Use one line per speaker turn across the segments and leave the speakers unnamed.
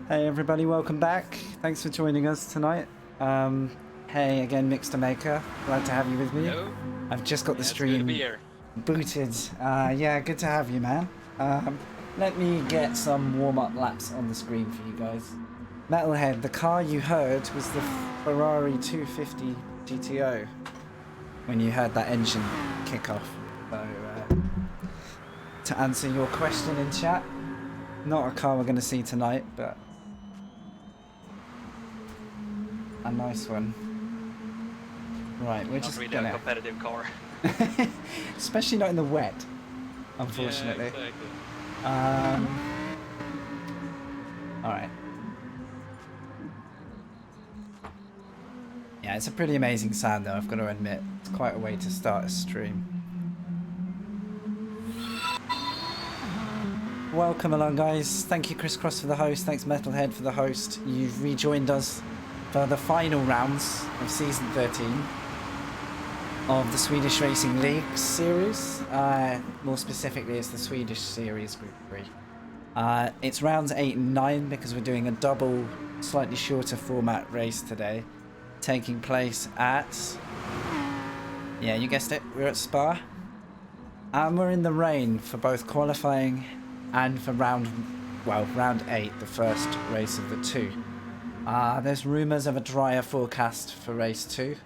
Hey everybody, welcome back. Thanks for joining us tonight. Hey again, Mixtermaker. Glad to have you with me.
Hello.
I've just got the
It's good to be
stream
here.
booted. Yeah, good to have you, man. Let me get some warm-up laps on the screen for you guys. Metalhead, the car you heard was the Ferrari 250 GTO when you heard that engine kick off. So, to answer your question in chat, not a car we're going to see tonight, but a nice one. Right, we're just
really
gonna...
a competitive car.
Especially not in the wet, unfortunately.
Yeah, exactly.
Alright. Yeah, it's a pretty amazing sound though, I've got to admit. It's quite a way to start a stream. Welcome along, guys. Thank you, Crisscross, for the host. Thanks, Metalhead, for the host. You've rejoined us for the final rounds of Season 13 of the Swedish Racing League series. More specifically, it's the Swedish Series Group 3. It's rounds 8 and 9 because we're doing a double, slightly shorter format race today, taking place at... Yeah, you guessed it, we're at Spa. And we're in the rain for both qualifying and for round 8, the first race of the two. There's rumours of a drier forecast for race 2.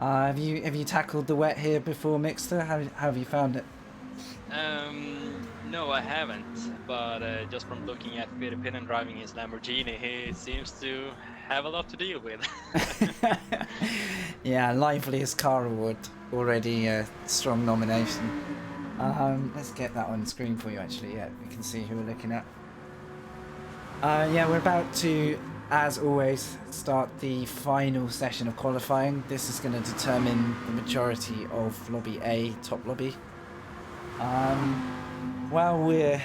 Have you tackled the wet here before, Mixter? How have you found it?
No, I haven't. But just from looking at Philippine and driving his Lamborghini, he seems to have a lot to deal with.
Yeah, liveliest car award, already a strong nomination. Let's get that on screen for you. Actually, yeah, we can see who we're looking at. Yeah, we're about to, as always, start the final session of qualifying. This is going to determine the majority of Lobby A, top lobby. While we're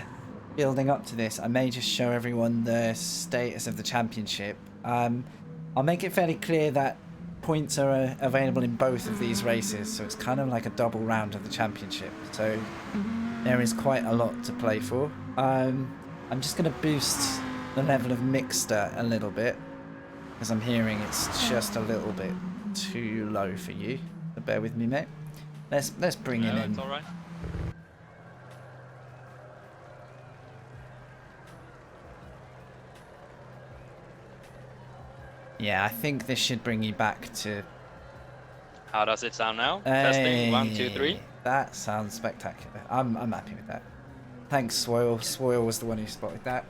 building up to this, I may just show everyone the status of the championship. I'll make it fairly clear that points are available in both of these races, so it's kind of like a double round of the championship. So there is quite a lot to play for. I'm just going to boost the level of Mixter a little bit, because I'm hearing it's just a little bit too low for you. So bear with me, mate. Let's bring it in.
It's all right.
Yeah, I think this should bring you back to...
How does it sound now? Testing 1, 2, 3.
That sounds spectacular. I'm happy with that. Thanks, Swoil. Swoil was the one who spotted that.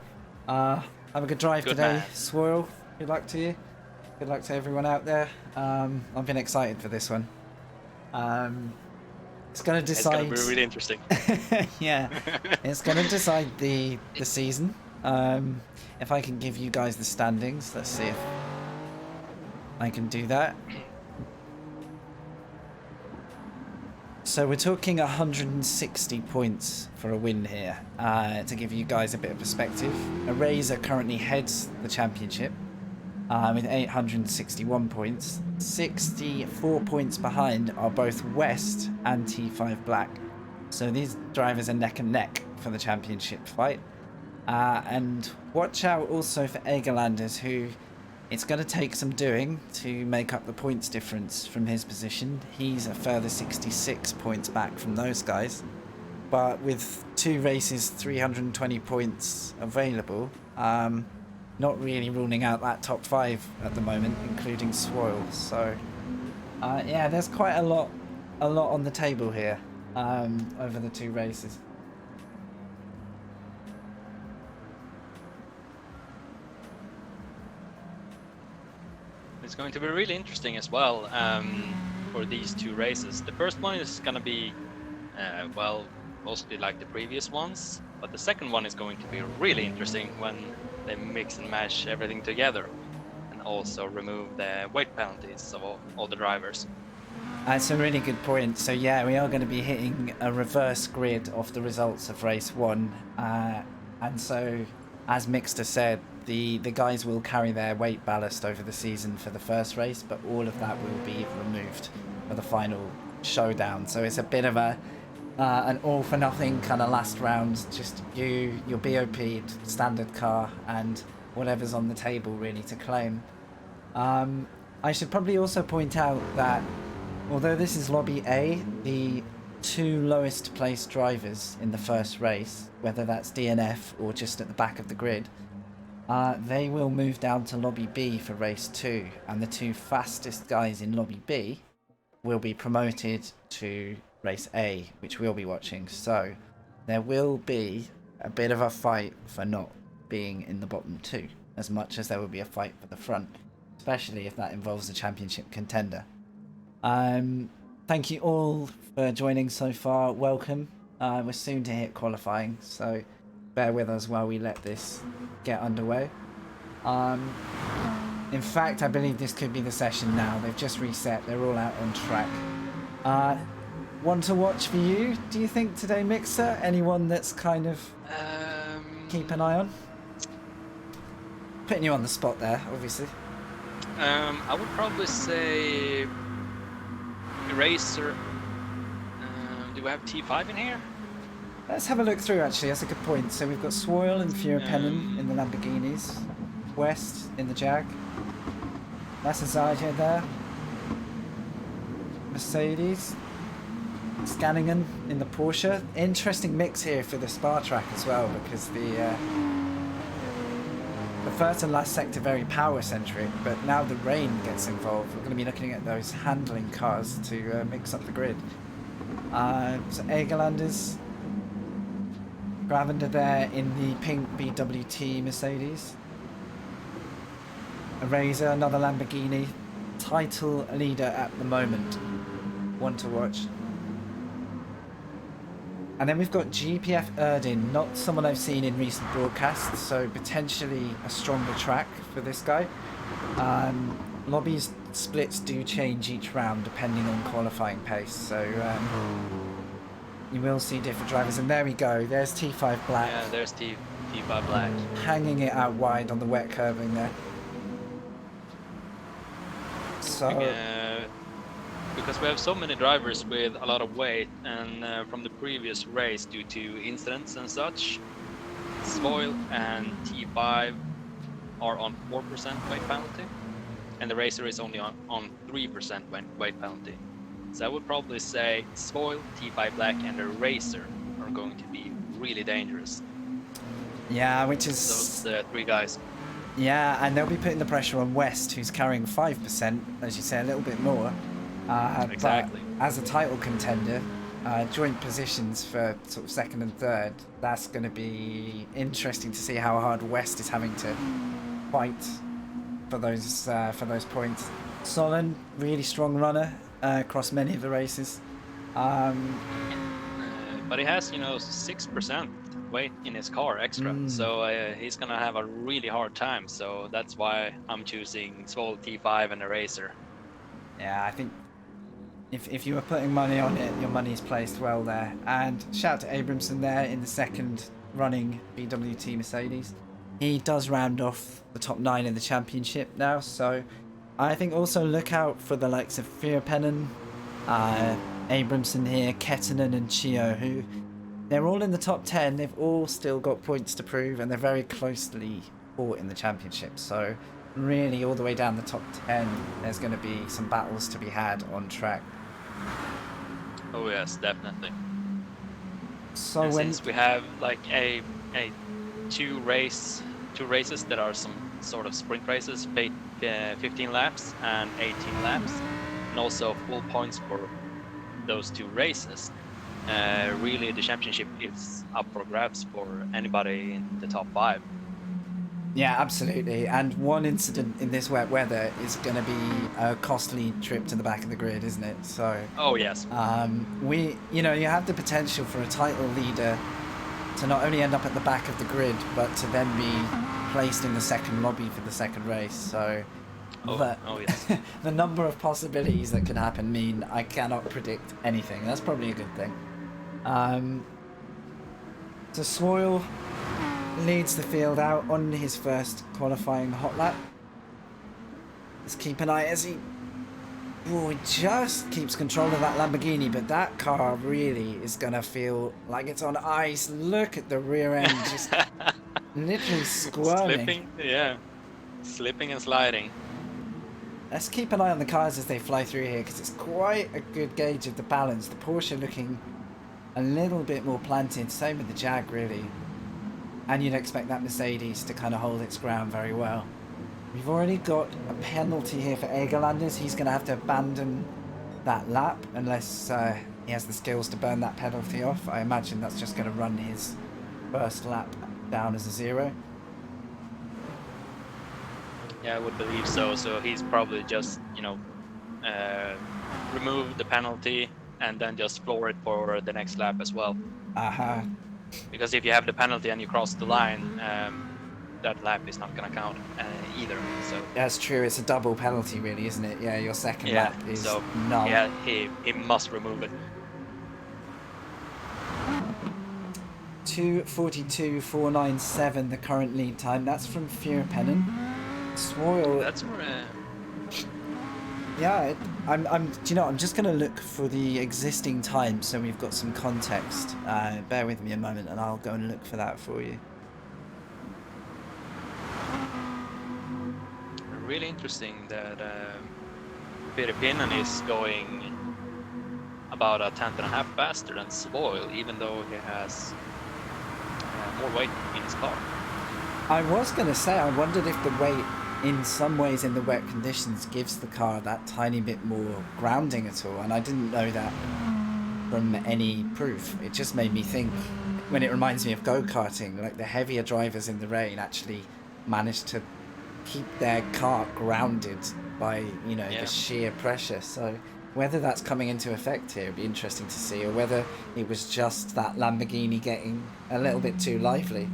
Have a good drive today, man. Swoil. Good luck to you. Good luck to everyone out there. I've been excited for this one. It's going to decide...
It's going to be really interesting.
Yeah, it's going to decide the season. If I can give you guys the standings, let's see if I can do that. So we're talking 160 points for a win here. To give you guys a bit of perspective, Eraser currently heads the championship with 861 points. 64 points behind are both West and T5 Black. So these drivers are neck and neck for the championship fight. And watch out also for Egerlanders, who it's going to take some doing to make up the points difference from his position. He's a further 66 points back from those guys. But with 2 races, 320 points available, not really ruling out that top 5 at the moment, including Swoil. So, yeah, there's quite a lot on the table here over the 2 races.
It's going to be really interesting as well for these 2 races. The first one is going to be, well, mostly like the previous ones. But the second one is going to be really interesting when they mix and mash everything together and also remove the weight penalties of all the drivers.
That's a really good point. So yeah, we are going to be hitting a reverse grid of the results of race 1. And so, as Mixter said, the guys will carry their weight ballast over the season for the first race, but all of that will be removed for the final showdown. So it's a bit of a an all for nothing kind of last round, just you, your BOP, standard car, and whatever's on the table really to claim. I should probably also point out that although this is Lobby A, the 2 lowest placed drivers in the first race, whether that's DNF or just at the back of the grid, they will move down to Lobby B for race 2, and the 2 fastest guys in Lobby B will be promoted to race A, which we'll be watching. So there will be a bit of a fight for not being in the bottom 2, as much as there will be a fight for the front, especially if that involves a championship contender. Thank you all for joining so far. Welcome. We're soon to hit qualifying, so bear with us while we let this get underway. In fact, I believe this could be the session now. They've just reset. They're all out on track. One to watch for you, do you think, today, Mixer? Anyone that's kind of keep an eye on? Putting you on the spot there, obviously.
I would probably say Racer. Do we have T5 in here?
Let's have a look through, actually. That's a good point. So we've got Swoyle and Fiopennon in the Lamborghinis. West in the Jag. That's Azaja there. Mercedes. Scanningen in the Porsche. Interesting mix here for the Spa track as well, because the first and last sector very power centric, but now the rain gets involved. We're going to be looking at those handling cars to mix up the grid. So Egerlanders, Gravender there in the pink BWT Mercedes. A Razor, another Lamborghini. Title leader at the moment. One to watch. And then we've got GPF Erdin, not someone I've seen in recent broadcasts, so potentially a stronger track for this guy. Lobby's splits do change each round depending on qualifying pace, so you will see different drivers. And there we go, there's T5 Black.
Yeah, there's T5 Black.
Hanging it out wide on the wet curbing there. So...
because we have so many drivers with a lot of weight, and from the previous race due to incidents and such, Swoyle and T5 are on 4% weight penalty, and the Racer is only on 3% weight penalty. So I would probably say Swoyle, T5 Black and the Racer are going to be really dangerous.
Yeah, which is...
those 3 guys.
Yeah, and they'll be putting the pressure on West, who's carrying 5%, as you say, a little bit more.
Exactly.
But as a title contender, joint positions for sort of second and third, that's going to be interesting to see how hard West is having to fight for those points. Solon, really strong runner across many of the races.
But he has, 6% weight in his car extra, so he's gonna have a really hard time. So that's why I'm choosing Swoyle, T5 and a Racer.
Yeah, I think if you were putting money on it, your money's placed well there. And shout out to Abramson there in the second running BWT Mercedes. He does round off the top 9 in the championship now, so I think also look out for the likes of Fiopennon, Abramson here, Kettinen and Chio, who they're all in the top 10. They've all still got points to prove, and they're very closely fought in the championship. So really all the way down the top 10, there's going to be some battles to be had on track.
Oh yes, definitely.
So
and
when
since we have like two races that are some sort of sprint races, 15 laps and 18 laps, and also full points for those 2 races, really the championship is up for grabs for anybody in the top 5.
Yeah, absolutely. And one incident in this wet weather is going to be a costly trip to the back of the grid, isn't it? So.
Oh yes.
You have the potential for a title leader to not only end up at the back of the grid, but to then be placed in the second lobby for the second race. So.
Yes.
The number of possibilities that could happen mean I cannot predict anything. That's probably a good thing. So Swoyle leads the field out on his first qualifying hot lap. Let's keep an eye as he Oh, he just keeps control of that Lamborghini, but that car really is going to feel like it's on ice. Look at the rear end, just literally squirming.
Slipping, yeah. Slipping and sliding.
Let's keep an eye on the cars as they fly through here, because it's quite a good gauge of the balance. The Porsche looking a little bit more planted, same with the Jag, really. And you'd expect that Mercedes to kind of hold its ground very well. We've already got a penalty here for Egerlanders. He's going to have to abandon that lap unless he has the skills to burn that penalty off. I imagine that's just going to run his first lap down as a 0.
Yeah, I would believe so. So he's probably just, you know, remove the penalty and then just floor it for the next lap as well. Because if you have the penalty and you cross the line, that lap is not going to count either. So
that's true. It's a double penalty, really, isn't it? Yeah, your second lap is null.
Yeah, he must remove it.
2:42.497 the current lead time. That's from Fierpennen. Swoil.
That's where.
Yeah, do you know, I'm just going to look for the existing time so we've got some context. Bear with me a moment and I'll go and look for that for you.
Really interesting that Fierpennen is going about a 10.5 faster than Swoil, even though he has more weight in his car.
I was going to say, I wondered if the weight in some ways in the wet conditions gives the car that tiny bit more grounding at all, and I didn't know that from any proof. It just made me think, when it reminds me of go-karting, like the heavier drivers in the rain actually managed to keep their car grounded by, you know, the sheer pressure. So whether that's coming into effect here would be interesting to see, or whether it was just that Lamborghini getting a little bit too lively.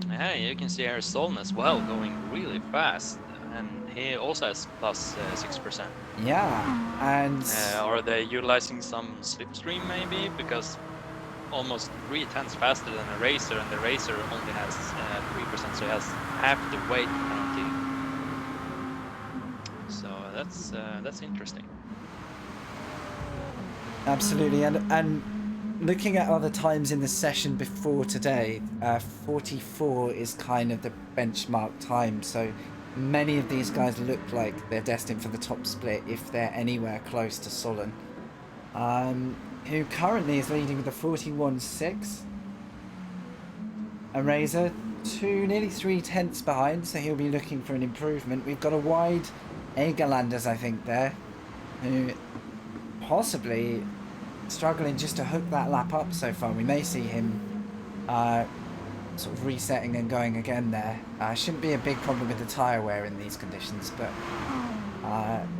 Yeah, you can see here Solon as well going really fast, and he also has plus 6%.
Yeah, and
are they utilizing some slipstream maybe, because almost 3/10 faster than a racer, and the racer only has 3%, so he has half the weight penalty. So that's interesting.
Absolutely, and looking at other times in the session before today, 44 is kind of the benchmark time, so many of these guys look like they're destined for the top split if they're anywhere close to Solon, who currently is leading with a 41.6. A Razor, nearly 3 tenths behind, so he'll be looking for an improvement. We've got a wide Egerlanders, I think, there, who possibly struggling just to hook that lap up so far. We may see him sort of resetting and going again there. Shouldn't be a big problem with the tyre wear in these conditions, but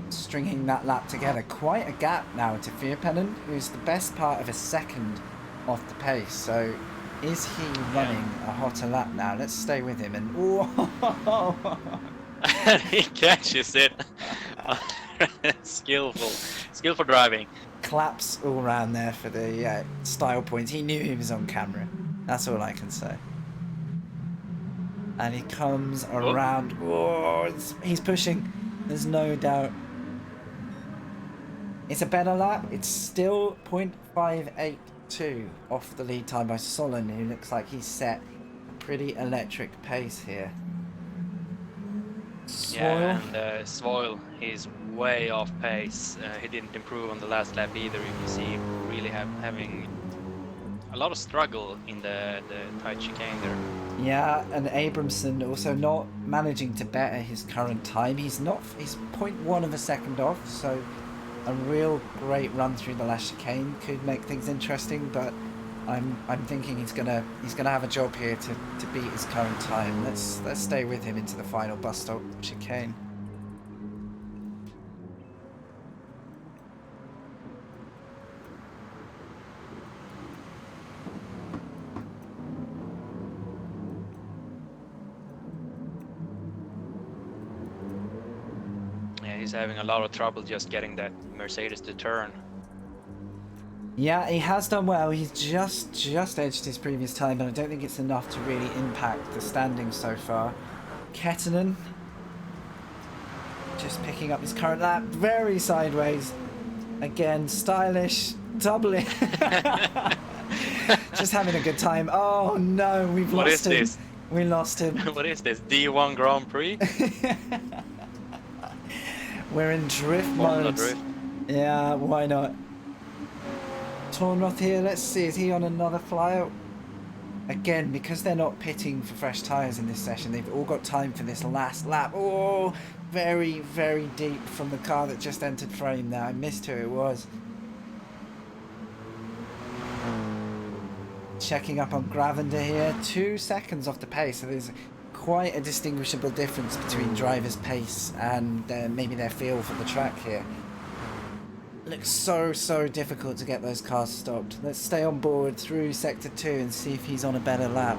stringing that lap together. Quite a gap now to Fierpennen, who's the best part of a second off the pace. So is he running a hotter lap now? Let's stay with him and
he catches it. Skillful driving.
Claps all round there for the style points. He knew he was on camera. That's all I can say. And he comes around. Oh, he's pushing. There's no doubt. It's a better lap. It's still 0.582 off the lead time by Solon, who looks like he's set a pretty electric pace here.
Yeah, and Swoil, he's way off pace. He didn't improve on the last lap either. You can see him really having a lot of struggle in the tight chicane there.
Yeah, and Abramson also not managing to better his current time. He's 0.1 of a second off, so a real great run through the last chicane could make things interesting, but I'm thinking he's gonna have a job here to beat his current time. Let's stay with him into the final bus stop chicane.
Yeah, he's having a lot of trouble just getting that Mercedes to turn.
Yeah, he has done well. He's just edged his previous time, but I don't think it's enough to really impact the standings so far. Kettinen Just picking up his current lap, very sideways. Again, stylish, doubling. Just having a good time. Oh no, we've
What
lost
is
him.
this?
We lost him.
What is this? D1 Grand Prix?
We're in drift
Formula
mode.
drift.
Yeah, why not? Tornroth here, let's see, is he on another flyout? Again, because they're not pitting for fresh tyres in this session, they've all got time for this last lap. Oh, very, very deep from the car that just entered frame there. I missed who it was. Checking up on Gravender here, 2 seconds off the pace, so there's quite a distinguishable difference between drivers' pace and maybe their feel for the track here. Looks so difficult to get those cars stopped. Let's stay on board through sector 2 and see if he's on a better lap.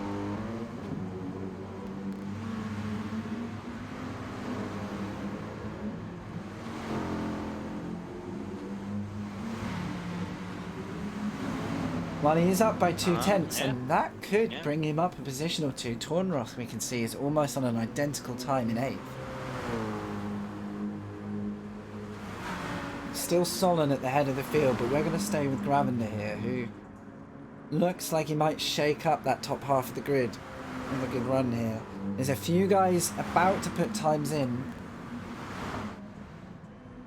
Well, he is up by 2 tenths,
yeah.
and that could bring him up a position or two. Tornroth, we can see, is almost on an identical time in 8th. Still Solon at the head of the field, but we're going to stay with Gravender here, who looks like he might shake up that top half of the grid with a good run here. There's a few guys about to put times in.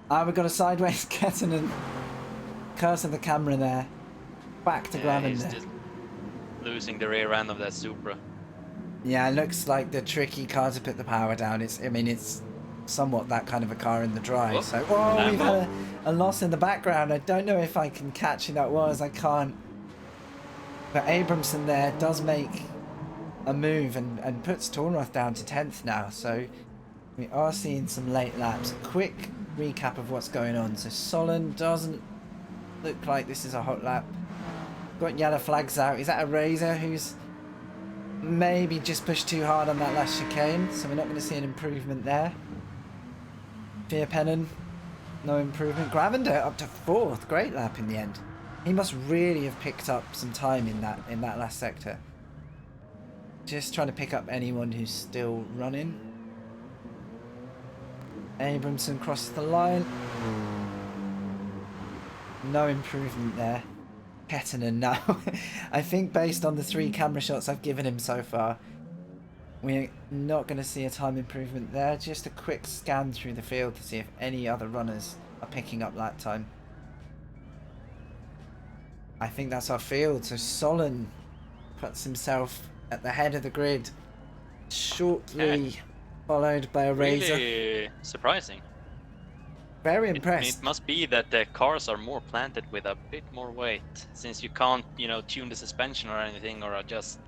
We've got a sideways Kettinen cursing the camera there. Back to
Yeah, he's
Gravender.
just losing the rear end of that Supra.
Yeah, it looks like the tricky car to put the power down. I mean, it's somewhat that kind of a car in the dry.
Whoop.
So, we've had a loss in the background. I don't know if I can catch who that was. I can't. But Abramson there does make a move and puts Tornroth down to 10th now. So we are seeing some late laps. A quick recap of what's going on. So Solon doesn't look like this is a hot lap. Got yellow flags out. Is that a Razor who's maybe just pushed too hard on that last chicane? So we're not going to see an improvement there. Veerpennen, no improvement. Gravender up to 4th. Great lap in the end. He must really have picked up some time in that last sector. Just trying to pick up anyone who's still running. Abramson crosses the line. No improvement there. Kettinen now. I think based on the 3 camera shots I've given him so far, we're not going to see a time improvement there. Just a quick scan through the field to see if any other runners are picking up lap time. I think that's our field. So Solon puts himself at the head of the grid, shortly followed by a Razor.
Really surprising.
Very impressed.
It must be that the cars are more planted with a bit more weight, since you can't, tune the suspension or anything, or adjust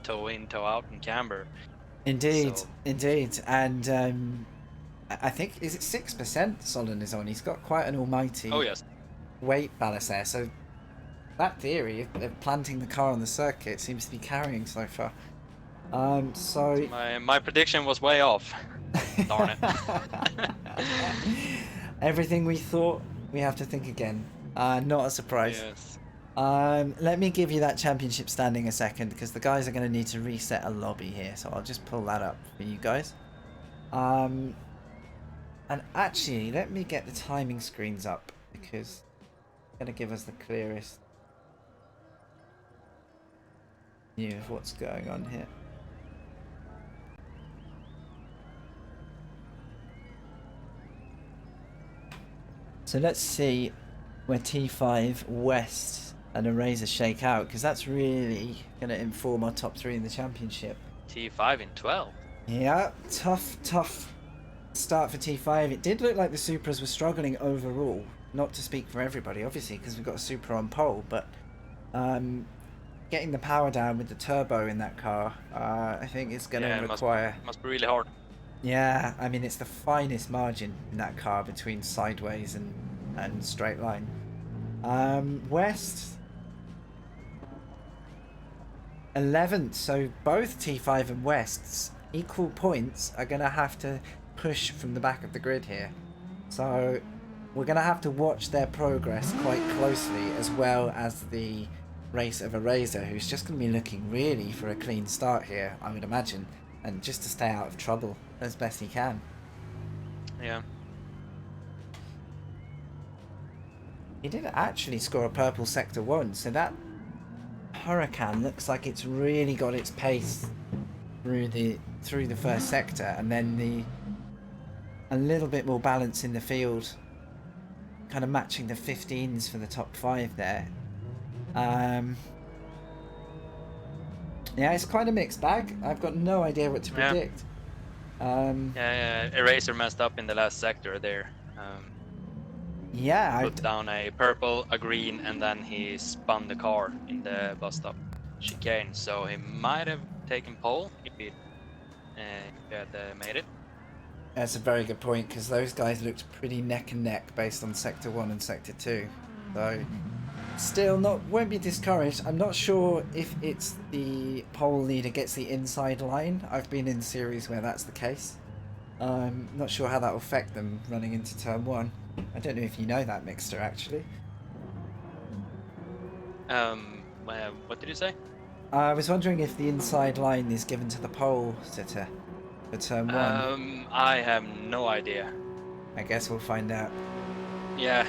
toe in, toe out, and camber.
Indeed,
So-
indeed. And I think, is it 6% Solon is on? He's got quite an almighty
Oh yes.
weight ballast there. So that theory of planting the car on the circuit seems to be carrying so far. So
My prediction was way off. Darn it.
everything we thought, we have to think again. Not a surprise.
Yes.
Let me give you that championship standing a second, because the guys are going to need to reset a lobby here, so I'll just pull that up for you guys. And actually, let me get the timing screens up, because it's going to give us the clearest view of what's going on here. So let's see where T5, West and Eraser shake out, because that's really going to inform our top 3 in the championship.
T5 in 12.
Yeah, tough start for T5. It did look like the Supras were struggling overall, not to speak for everybody, obviously, because we've got a Supra on pole, but getting the power down with the turbo in that car, I think it's going to require...
Must be really hard.
Yeah, I mean, it's the finest margin in that car between sideways and straight line. West 11th, so both T5 and West's equal points are going to have to push from the back of the grid here. So we're going to have to watch their progress quite closely, as well as the race of Eraser, who's just going to be looking really for a clean start here, I would imagine, and just to stay out of trouble as best he can.
Yeah.
He did actually score a purple sector 1, so that Huracan looks like it's really got its pace through the first sector, and then a little bit more balance in the field, kind of matching the 15s for the top 5 there. Yeah, it's quite a mixed bag. I've got no idea what to predict.
Eraser messed up in the last sector there.
Yeah,
put down a purple, a green, and then he spun the car in the bus stop chicane. So he might have taken pole if he had made it.
That's a very good point, because those guys looked pretty neck and neck based on sector 1 and sector 2. So still won't be discouraged. I'm not sure if it's the pole leader gets the inside line. I've been in series where that's the case. I'm not sure how that will affect them running into turn 1. I don't know if you know that, Mixter, actually.
What did you say?
I was wondering if the inside line is given to the pole sitter for turn 1.
I have no idea.
I guess we'll find out.
Yeah,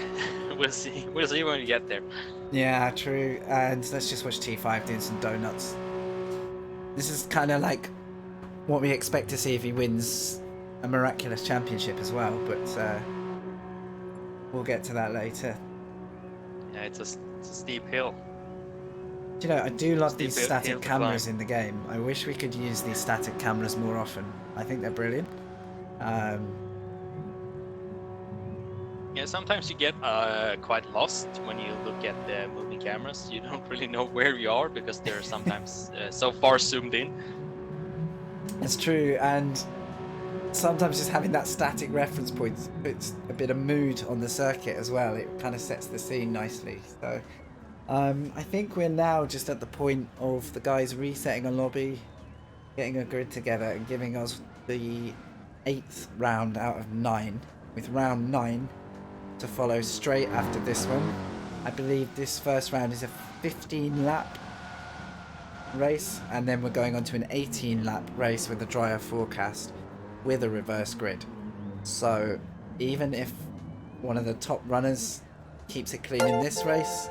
we'll see. We'll see when we get there.
Yeah, true. And let's just watch T5 doing some donuts. This is kind of like what we expect to see if he wins a miraculous championship as well, but we'll get to that later.
Yeah, it's a steep hill.
Do you know, I do love these static cameras in the game. I wish we could use these static cameras more often. I think they're brilliant.
Yeah, sometimes you get quite lost when you look at the moving cameras. You don't really know where you are because they're sometimes so far zoomed in.
It's true, and sometimes just having that static reference point puts a bit of mood on the circuit as well. It kind of sets the scene nicely. So I think we're now just at the point of the guys resetting a lobby, getting a grid together, and giving us the 8th round out of 9, with round 9 to follow straight after this one. I believe this first round is a 15-lap race, and then we're going on to an 18-lap race with a drier forecast with a reverse grid. So even if one of the top runners keeps it clean in this race,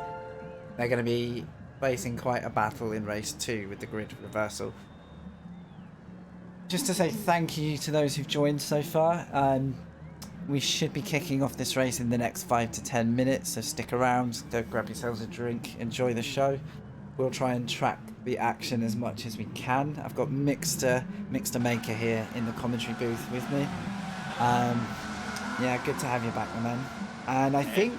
they're going to be facing quite a battle in race 2 with the grid reversal. Just to say thank you to those who've joined so far. We should be kicking off this race in the next 5 to 10 minutes, so stick around, go grab yourselves a drink, enjoy the show. We'll try and track the action as much as we can. I've got Mixtermaker here in the commentary booth with me. Yeah, good to have you back, my man. And I think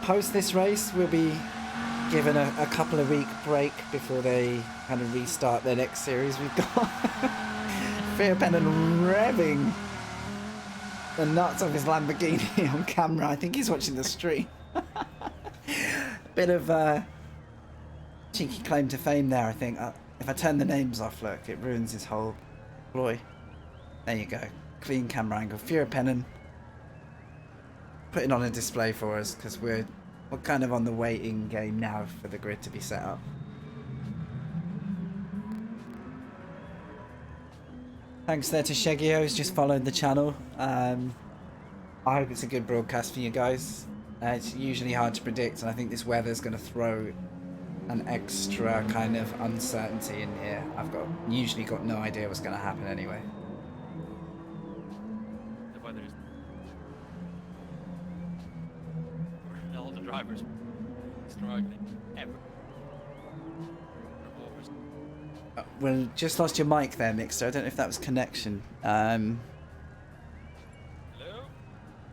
post this race, we'll be given a couple of week break before they kind of restart their next series. We've got Fearpennon revving the nuts of his Lamborghini on camera. I think he's watching the stream. Bit of cheeky claim to fame there, I think. If I turn the names off, look, it ruins his whole ploy. There you go. Clean camera angle. Fearpennon putting on a display for us, because we're kind of on the waiting game now for the grid to be set up. Thanks there to Shegio, who's just followed the channel. I hope it's a good broadcast for you guys. It's usually hard to predict, and I think this weather's going to throw an extra kind of uncertainty in here. I've usually got no idea what's going to happen anyway.
The weather is... all the drivers struggling ever.
Well, just lost your mic there, Mixer. I don't know if that was connection. Hello?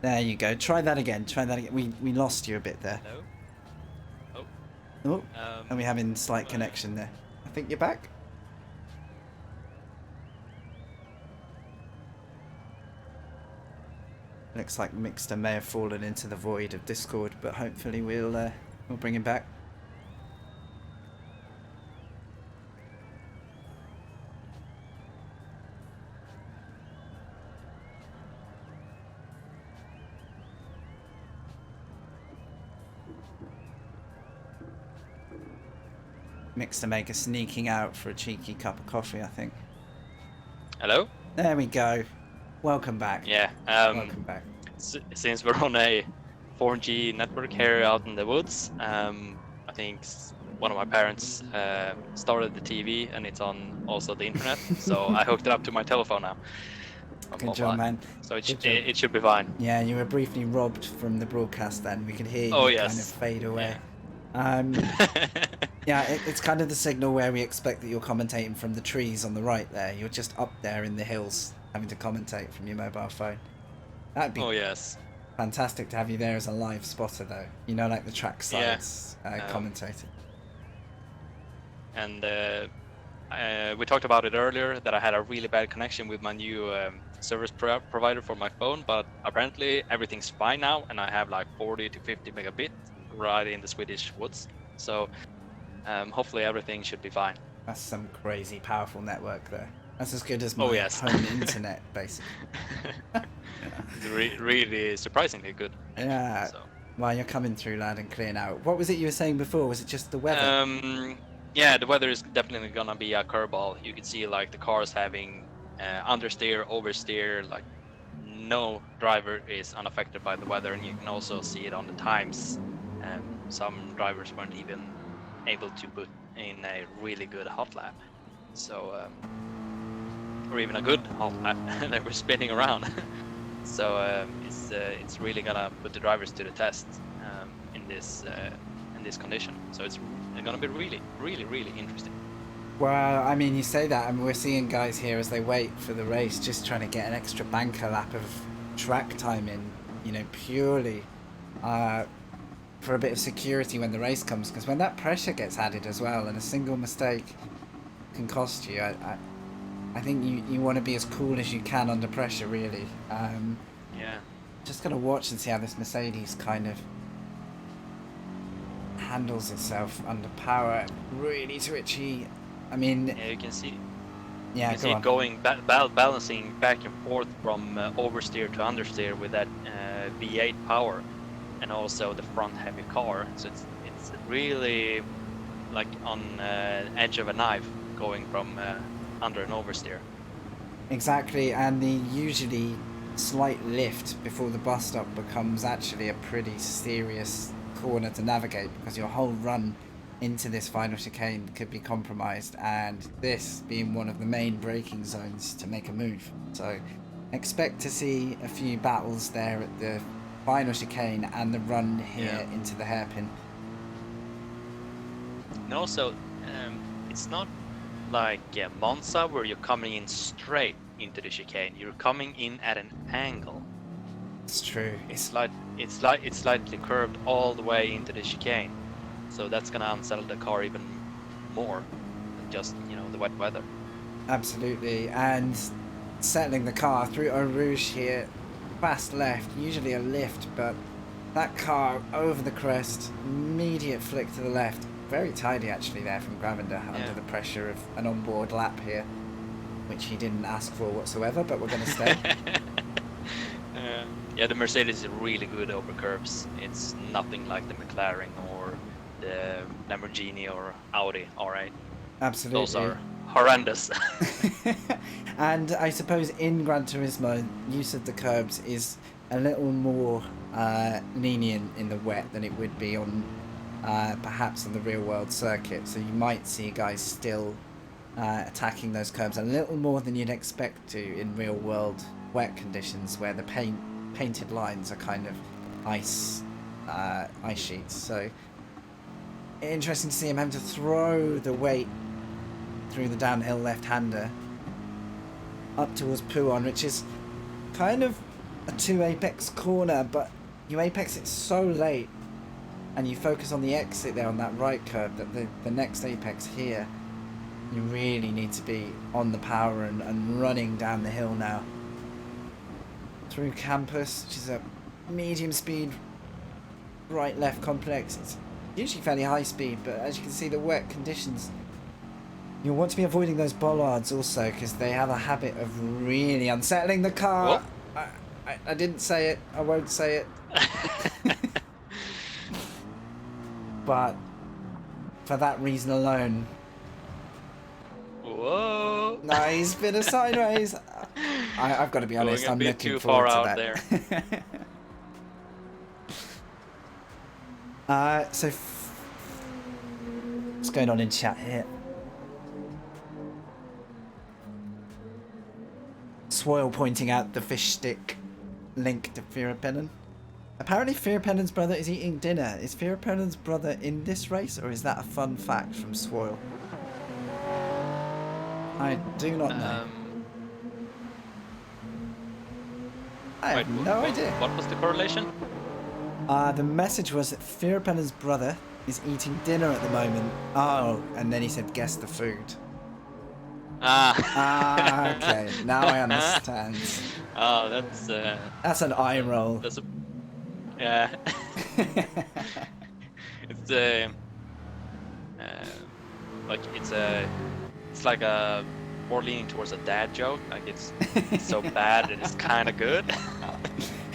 There you go. Try that again. Try that again. We lost you a bit there.
Hello?
Oh, and we're having slight connection there. I think you're back. Looks like Mixter may have fallen into the void of Discord, but hopefully we'll bring him back. Mixtermaker sneaking out for a cheeky cup of coffee, I think.
Hello?
There we go. Welcome back.
Yeah.
Welcome back.
Since we're on a 4G network here out in the woods. I think one of my parents started the TV, and it's on also the internet. So I hooked it up to my telephone now.
Good job, man.
So
Good job.
it should be fine.
Yeah, you were briefly robbed from the broadcast then. We could hear
Oh,
you
yes.
kind of fade away.
Yeah.
Yeah, it's kind of the signal where we expect that you're commentating from the trees on the right there. You're just up there in the hills having to commentate from your mobile phone. That'd be fantastic to have you there as a live spotter, though. You know, like the track sides commentator.
And we talked about it earlier, that I had a really bad connection with my new service provider for my phone, but apparently everything's fine now, and I have like 40 to 50 megabit right in the Swedish woods. So hopefully everything should be fine.
That's some crazy powerful network there. That's as good as my home internet, basically.
It's really surprisingly good.
Yeah. So. Well, you're coming through loud and clear now. What was it you were saying before? Was it just the weather?
Yeah, the weather is definitely gonna be a curveball. You can see like the cars having understeer, oversteer, like no driver is unaffected by the weather, and you can also see it on the times. Some drivers weren't even able to put in a really good hot lap, so or even a good hot lap. They were spinning around. So it's really gonna put the drivers to the test in this condition. So it's gonna be really interesting.
Well, I mean, you say that, and we're seeing guys here as they wait for the race, just trying to get an extra banker lap of track time in, you know, purely for a bit of security when the race comes, because when that pressure gets added as well, and a single mistake can cost you, I think you want to be as cool as you can under pressure, really.
Yeah.
Just gotta watch and see how this Mercedes kind of handles itself under power. Really twitchy. I mean,
yeah, you can see.
Yeah,
you can see it going balancing back and forth from oversteer to understeer with that V8 power, and also the front heavy car. So it's really like on edge of a knife, going from under and oversteer.
Exactly, and the usually slight lift before the bus stop becomes actually a pretty serious corner to navigate, because your whole run into this final chicane could be compromised, and this being one of the main braking zones to make a move. So expect to see a few battles there at the final chicane and the run here into the hairpin.
And also, it's not like Monza, where you're coming in straight into the chicane. You're coming in at an angle.
It's true.
It's slightly curved all the way into the chicane, so that's gonna unsettle the car even more than just, you know, the wet weather.
Absolutely, and settling the car through Eau Rouge here, fast left, usually a lift, but that car over the crest, immediate flick to the left. Very tidy actually there from Gravender, under the pressure of an onboard lap here, which he didn't ask for whatsoever, but we're going to stay.
Yeah, the Mercedes is really good over curves. It's nothing like the McLaren or the Lamborghini or Audi R8.
Absolutely.
Those are horrendous.
And I suppose in Gran Turismo, use of the curbs is a little more lenient in the wet than it would be on perhaps on the real world circuit. So you might see guys still attacking those curbs a little more than you'd expect to in real world wet conditions, where the painted lines are kind of ice sheets. So interesting to see him having to throw the weight through the downhill left-hander up towards Pouon, which is kind of a 2 apex corner, but you apex it so late and you focus on the exit there on that right curve that the next apex here, you really need to be on the power and running down the hill now. Through Campus, which is a medium speed right-left complex. It's usually fairly high speed, but as you can see, the wet conditions, you'll want to be avoiding those bollards also, because they have a habit of really unsettling the car. I didn't say it, I won't say it. But for that reason alone.
Whoa!
Nice bit of sideways. I've got to be honest, I'm looking forward to that. What's going on in chat here? Swoyle pointing out the fish stick link to Firapennen. Apparently Firapennen's brother is eating dinner. Is Firapennen's brother in this race, or is that a fun fact from Swoyle? I do not know. I have no idea.
What was the correlation?
The message was that Firapennen's brother is eating dinner at the moment. Oh, and then he said, guess the food. Okay, now I understand.
Oh,
that's an eye roll.
That's a, yeah. It's like a more leaning towards a dad joke. Like it's so bad that it's kind of good.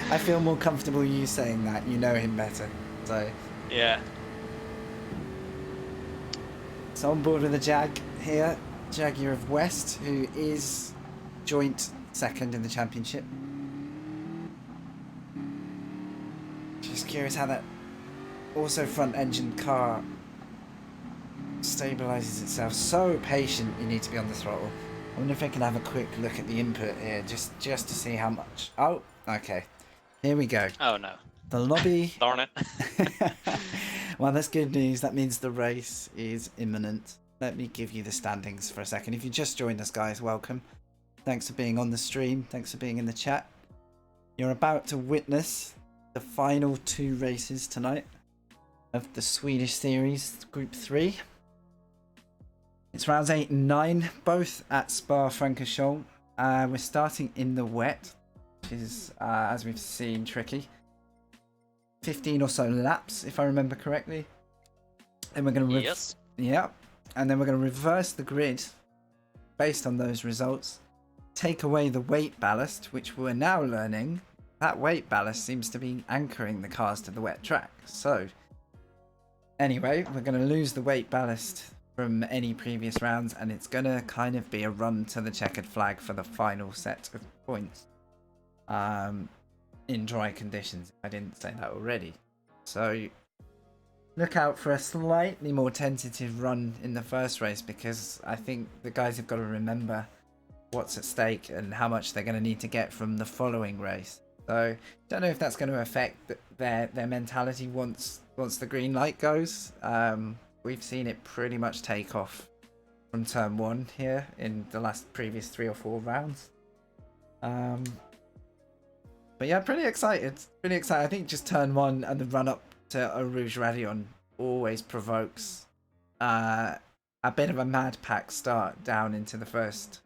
I feel more comfortable you saying that. You know him better, so
yeah.
So on board with the Jag here. Jaguar of West, who is joint second in the championship. Just curious how that also front engine car stabilizes itself. So patient you need to be on the throttle. I wonder if I can have a quick look at the input here just to see how much. Oh, okay. Here we go.
Oh no.
The lobby.
Darn it.
Well, that's good news. That means the race is imminent. Let me give you the standings for a second. If you just joined us, guys, welcome. Thanks for being on the stream. Thanks for being in the chat. You're about to witness the final 2 races tonight of the Swedish Series Group 3. It's rounds 8 and 9, both at Spa-Francorchamps. We're starting in the wet, which is, as we've seen, tricky. 15 or so laps, if I remember correctly. And we're going to...
Yes.
Yeah. And then we're going to reverse the grid based on those results. Take away the weight ballast, which we're now learning. That weight ballast seems to be anchoring the cars to the wet track. So, anyway, we're going to lose the weight ballast from any previous rounds, and it's going to kind of be a run to the checkered flag for the final set of points. In dry conditions, if I didn't say that already. So, look out for a slightly more tentative run in the first race, because I think the guys have got to remember what's at stake and how much they're going to need to get from the following race. So don't know if that's going to affect their mentality once the green light goes. We've seen it pretty much take off from turn 1 here in the previous 3 or 4 rounds. But yeah, pretty excited. I think just turn 1 and the run up to Eau Rouge Radion always provokes a bit of a mad pack start down into the first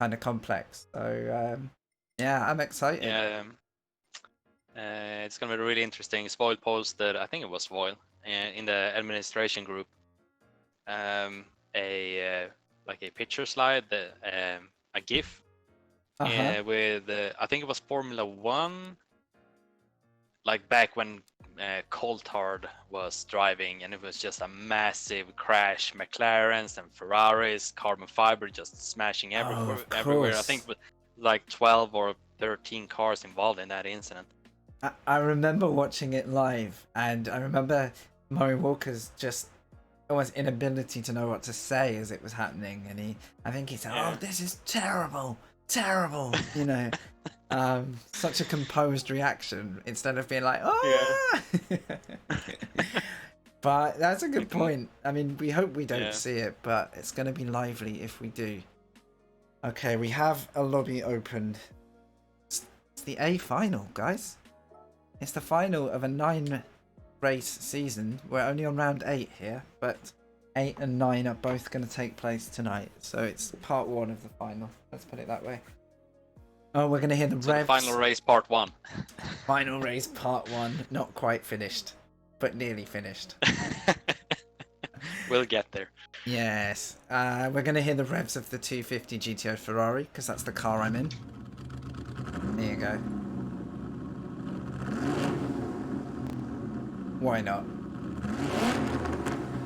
kind of complex. So yeah, I'm excited.
Yeah, it's gonna be really interesting. Svoil posted, I think it was Svoil, in the administration group, a picture slide, a GIF with I think it was Formula One, like back when Coulthard was driving, and it was just a massive crash. McLarens and Ferraris, carbon fiber just smashing everywhere. I think with like 12 or 13 cars involved in that incident.
I remember watching it live, and I remember Murray Walker's just almost inability to know what to say as it was happening, and I think he said, "Oh, this is terrible, you know." Such a composed reaction instead of being like, "Oh." Yeah. But that's a good point. I mean, we hope we don't see it, but it's going to be lively if we do. Okay, we have a lobby opened. It's the A final, guys. It's the final of a 9-race season. We're only on round 8 here, but 8 and 9 are both going to take place tonight. So it's part 1 of the final. Let's put it that way. Oh, we're going to hear the revs.
The final race part 1.
Final race part 1. Not quite finished, but nearly finished.
We'll get there.
Yes. We're going to hear the revs of the 250 GTO Ferrari, because that's the car I'm in. There you go. Why not?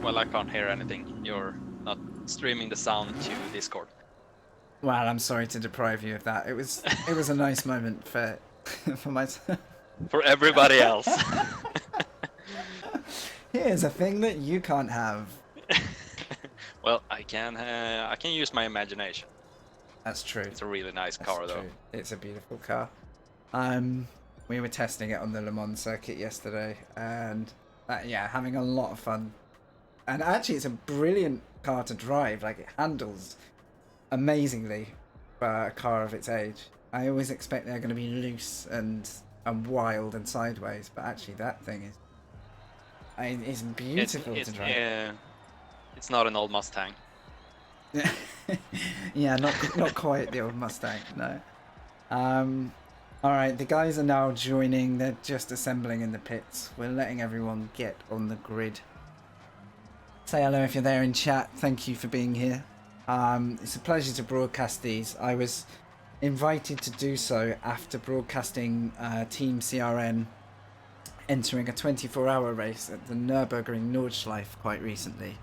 Well, I can't hear anything. You're not streaming the sound to Discord.
Well, I'm sorry to deprive you of that. It was a nice moment for myself.
For everybody else.
Here's a thing that you can't have.
Well, I can use my imagination.
That's true.
It's a really nice
That's
car, though.
true. It's a beautiful car. We were testing it on the Le Mans circuit yesterday, and yeah, having a lot of fun. And actually, it's a brilliant car to drive. Like, it handles amazingly for a car of its age. I always expect they're going to be loose and wild and sideways, but actually, that thing is beautiful to drive.
It's not an old Mustang.
Yeah, not quite the old Mustang, no. All right, the guys are now joining. They're just assembling in the pits. We're letting everyone get on the grid. Say hello if you're there in chat. Thank you for being here. It's a pleasure to broadcast these. I was invited to do so after broadcasting Team CRN entering a 24-hour race at the Nürburgring Nordschleife quite recently.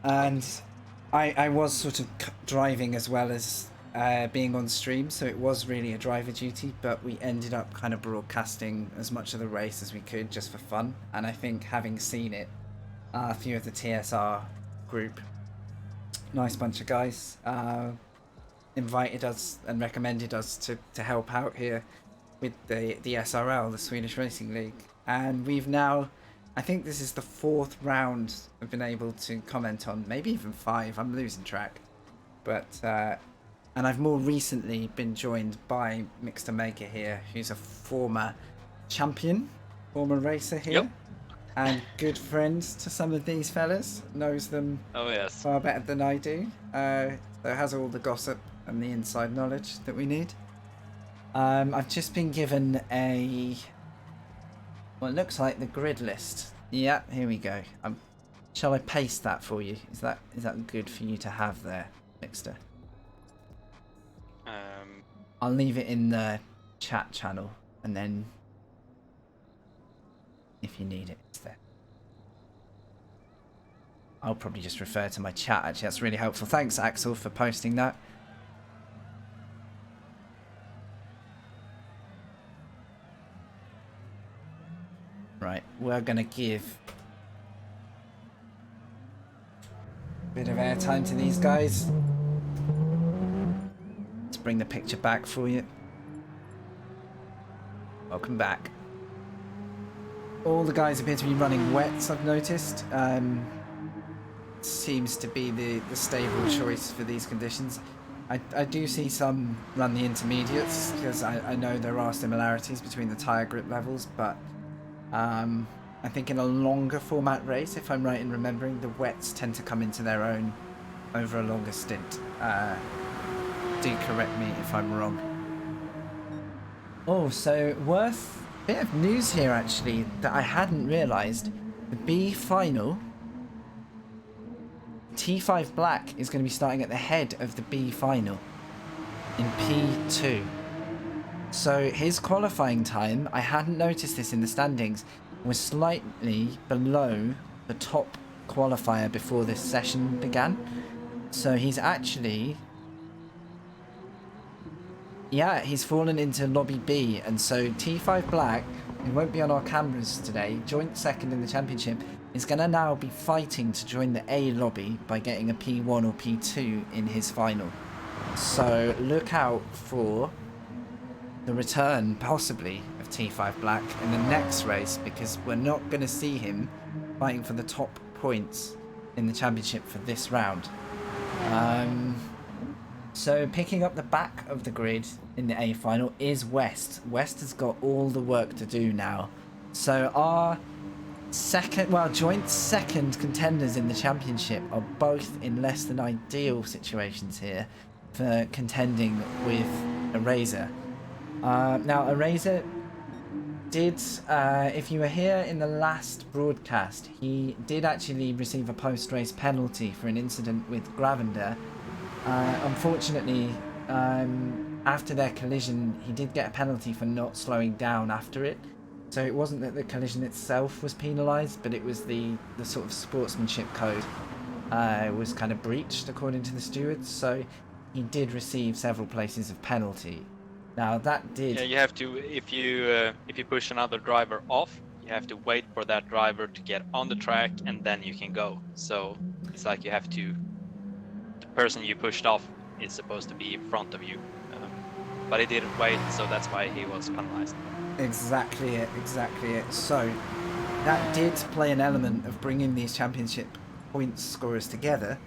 And I was sort of driving as well as being on stream, so it was really a driver duty, but we ended up kind of broadcasting as much of the race as we could just for fun. And I think having seen it, a few of the TSR group, nice bunch of guys, invited us and recommended us to help out here with the SRL, the Swedish Racing League. And we've now, I think this is the 4th round I've been able to comment on, maybe even 5, I'm losing track. But, and I've more recently been joined by Mixtermaker here, who's a former champion, former racer here.
Yep.
And good friend to some of these fellas, knows them far better than I do. So has all the gossip and the inside knowledge that we need. I've just been given well, it looks like the grid list. Yeah, here we go. Shall I paste that for you? Is that good for you to have there, Mixter? I'll leave it in the chat channel, and then if you need it, it's there. I'll probably just refer to my chat, actually. That's really helpful. Thanks, Axel, for posting that. Right, we're going to give a bit of airtime to these guys. Let's bring the picture back for you. Welcome back. All the guys appear to be running wets, I've noticed. Seems to be the stable choice for these conditions. I do see some run the intermediates, because I know there are similarities between the tyre grip levels, but I think in a longer format race, if I'm right in remembering, the wets tend to come into their own over a longer stint. Do correct me if I'm wrong. Oh, so worth a bit of news here actually that I hadn't realised. The B final, T5 Black is going to be starting at the head of the B final in P2. So his qualifying time, I hadn't noticed this in the standings, was slightly below the top qualifier before this session began. So he's actually, yeah, he's fallen into lobby B, and so T5 Black, who won't be on our cameras today, joint second in the championship, is going to now be fighting to join the A lobby by getting a P1 or P2 in his final. So look out for the return, possibly, of T5 Black in the next race, because we're not going to see him fighting for the top points in the championship for this round. So picking up the back of the grid in the A final is West. West has got all the work to do now. So our joint second contenders in the championship are both in less than ideal situations here for contending with Eraser. Now, Eraser did, if you were here in the last broadcast, he did actually receive a post-race penalty for an incident with Gravender. Unfortunately, after their collision, he did get a penalty for not slowing down after it. So it wasn't that the collision itself was penalised, but it was the sort of sportsmanship code was kind of breached, according to the stewards. So he did receive several places of penalty. Now that did.
Yeah, you have to, if you push another driver off, you have to wait for that driver to get on the track and then you can go. So it's like you have to, the person you pushed off is supposed to be in front of you, but he didn't wait, so that's why he was penalized.
Exactly it, exactly it. So that did play an element of bringing these championship points scorers together.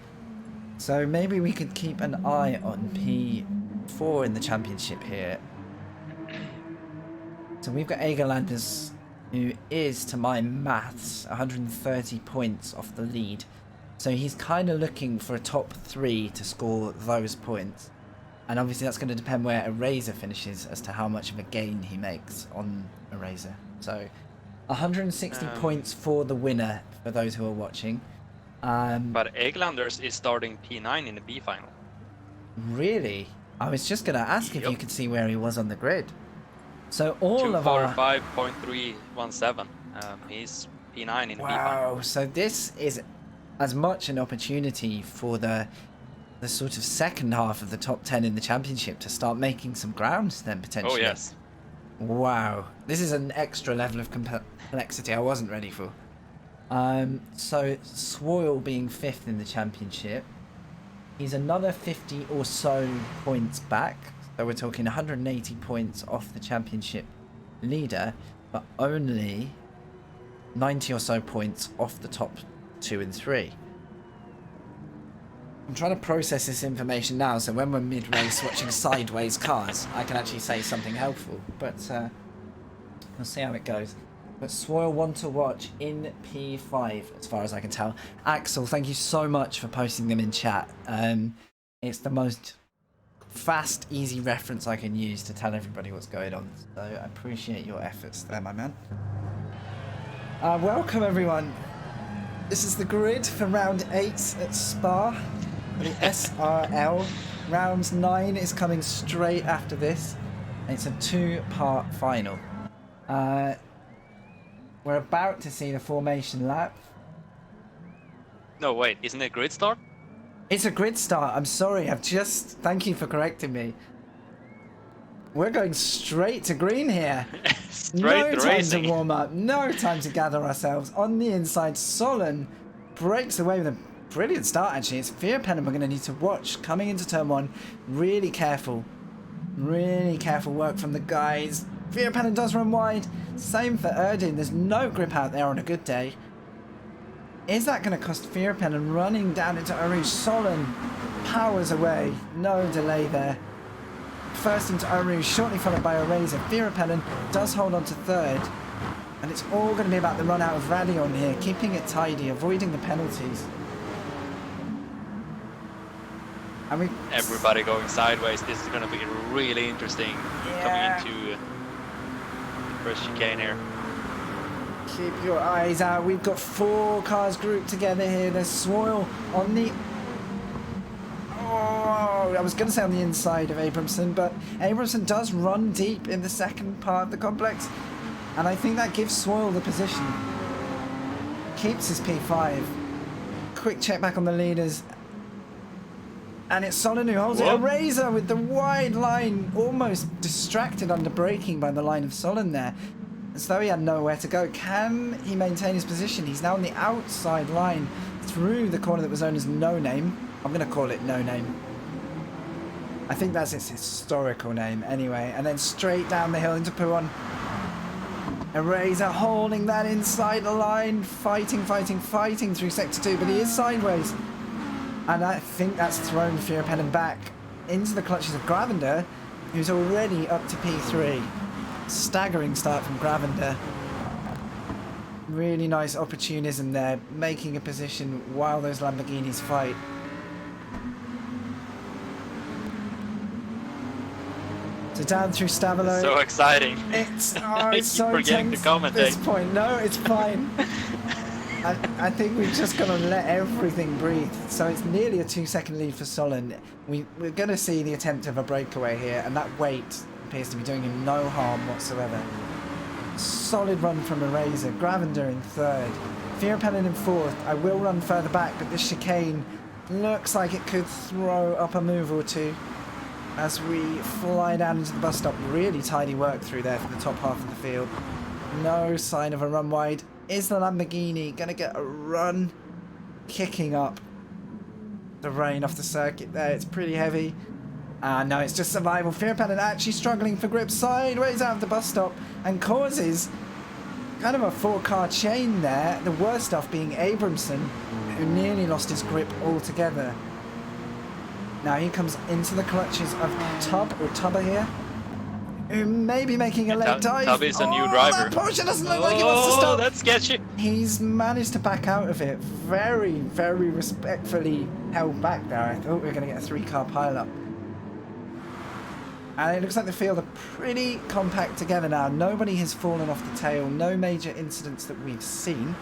So maybe we could keep an eye on P4 in the championship here. So we've got Egerlanders, who is, to my maths, 130 points off the lead. So he's kind of looking for a top 3 to score those points. And obviously that's going to depend where Eraser finishes as to how much of a gain he makes on Eraser. So 160 points for the winner, for those who are watching.
But Egerlanders is starting P9 in the B final.
Really? I was just going to ask if you could see where he was on the grid. So all of our
245.317. He's P9 in the B final.
Wow, so this is as much an opportunity for the sort of second half of the top 10 in the championship to start making some ground then potentially.
Oh yes.
Wow, this is an extra level of complexity I wasn't ready for. So Swoyle being 5th in the championship, he's another 50 or so points back. So we're talking 180 points off the championship leader, but only 90 or so points off the top 2 and 3. I'm trying to process this information now, so when we're mid-race watching sideways cars, I can actually say something helpful. But we'll see how it goes. But Swoyle one to watch in P5, as far as I can tell. Axel, thank you so much for posting them in chat. It's the most fast, easy reference I can use to tell everybody what's going on. So I appreciate your efforts there, my man. Welcome, everyone. This is the grid for round 8 at Spa. The SRL. Round 9 is coming straight after this. It's a 2-part final. We're about to see the formation lap.
No, wait, isn't it grid start?
It's a grid start. I'm sorry. Thank you for correcting me. We're going straight to green here.
Straight
no time
racing.
to warm up. No time to gather ourselves. On the inside, Solon breaks away with a brilliant start, actually. It's Fearpen we're going to need to watch. Coming into turn 1. Really careful. Really careful work from the guys. Fearpen does run wide. Same for Erdin. There's no grip out there on a good day. Is that going to cost Fearpen running down into Arouge? Solon powers away. No delay there. First into Arouge, shortly followed by Eraser. Fearpen does hold on to 3rd. And it's all going to be about the run out of Radion here. Keeping it tidy, avoiding the penalties. And
everybody going sideways. This is going to be really interesting coming into the first chicane here.
Keep your eyes out. We've got 4 cars grouped together here. There's Swoyle on the... Oh, I was going to say on the inside of Abramson, but Abramson does run deep in the second part of the complex. And I think that gives Swoyle the position. Keeps his P5. Quick check back on the leaders. And it's Solon who holds it. Eraser with the wide line, almost distracted under braking by the line of Solon there. As though he had nowhere to go. Can he maintain his position? He's now on the outside line through the corner that was known as No Name. I'm going to call it No Name. I think that's its historical name anyway. And then straight down the hill into Puon. Eraser holding that inside the line. Fighting through Sector 2. But he is sideways. And I think that's thrown Fearpen back into the clutches of Gravender, who's already up to P3. Staggering start from Gravender. Really nice opportunism there, making a position while those Lamborghinis fight. So down through Stavilo.
So exciting.
It's so intense at this point. No, it's fine. I think we've just got to let everything breathe. So it's nearly a 2-second lead for Solon. We're going to see the attempt of a breakaway here, and that weight appears to be doing him no harm whatsoever. Solid run from Eraser. Gravender in 3rd. Fearpen in 4th. I will run further back, but this chicane looks like it could throw up a move or two as we fly down into the bus stop. Really tidy work through there for the top half of the field. No sign of a run wide. Is the Lamborghini going to get a run? Kicking up the rain off the circuit there. It's pretty heavy. No, it's just survival. Fearpennant actually struggling for grip sideways out of the bus stop and causes kind of a 4-car chain there. The worst off being Abramson, who nearly lost his grip altogether. Now he comes into the clutches of Tubber here, who may be making a late dive.
Tubber is a new driver.
That Porsche doesn't look like he wants to stop.
That's sketchy.
He's managed to back out of it. Very, very respectfully held back there. I thought we were going to get a 3-car pile-up. And it looks like the field are pretty compact together now. Nobody has fallen off the tail. No major incidents that we've seen.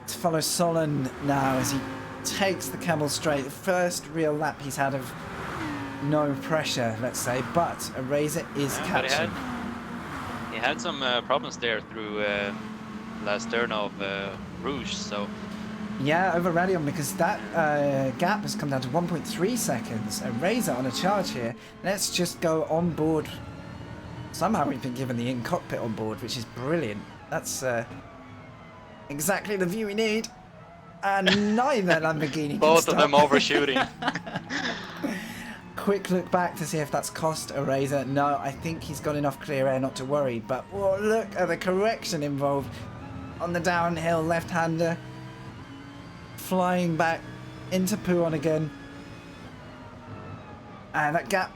To follow Solon now as he takes the Camel straight. The first real lap he's had of no pressure, let's say. But a Razor is catching.
He had some problems there through last turn of Rouge, so...
Yeah, over Radion, because that gap has come down to 1.3 seconds. A Razor on a charge here. Let's just go on board. Somehow we've been given the in-cockpit on board, which is brilliant. That's exactly the view we need. And neither Lamborghini
both of them overshooting.
Quick look back to see if that's cost a Razor. No, I think he's got enough clear air not to worry. But oh, look at the correction involved on the downhill left-hander. Flying back into Pouon again. And that gap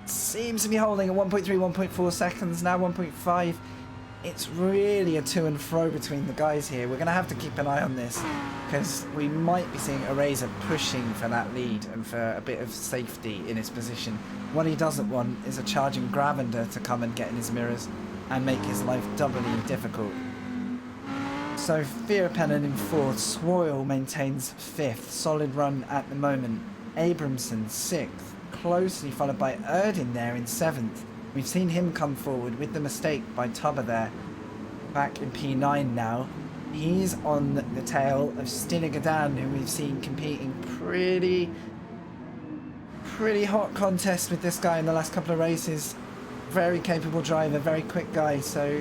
seems to be holding at 1.3, 1.4 seconds, now 1.5. It's really a to and fro between the guys here. We're going to have to keep an eye on this because we might be seeing a Razor pushing for that lead and for a bit of safety in his position. What he doesn't want is a charging Gravender to come and get in his mirrors and make his life doubly difficult. So Fearpennant in 4th, Swoyle maintains 5th, solid run at the moment. Abramson 6th, closely followed by Erdin there in 7th. We've seen him come forward with the mistake by Tubber there, back in P9 now. He's on the tail of Stinigadan, who we've seen competing pretty hot contest with this guy in the last couple of races. Very capable driver, very quick guy, so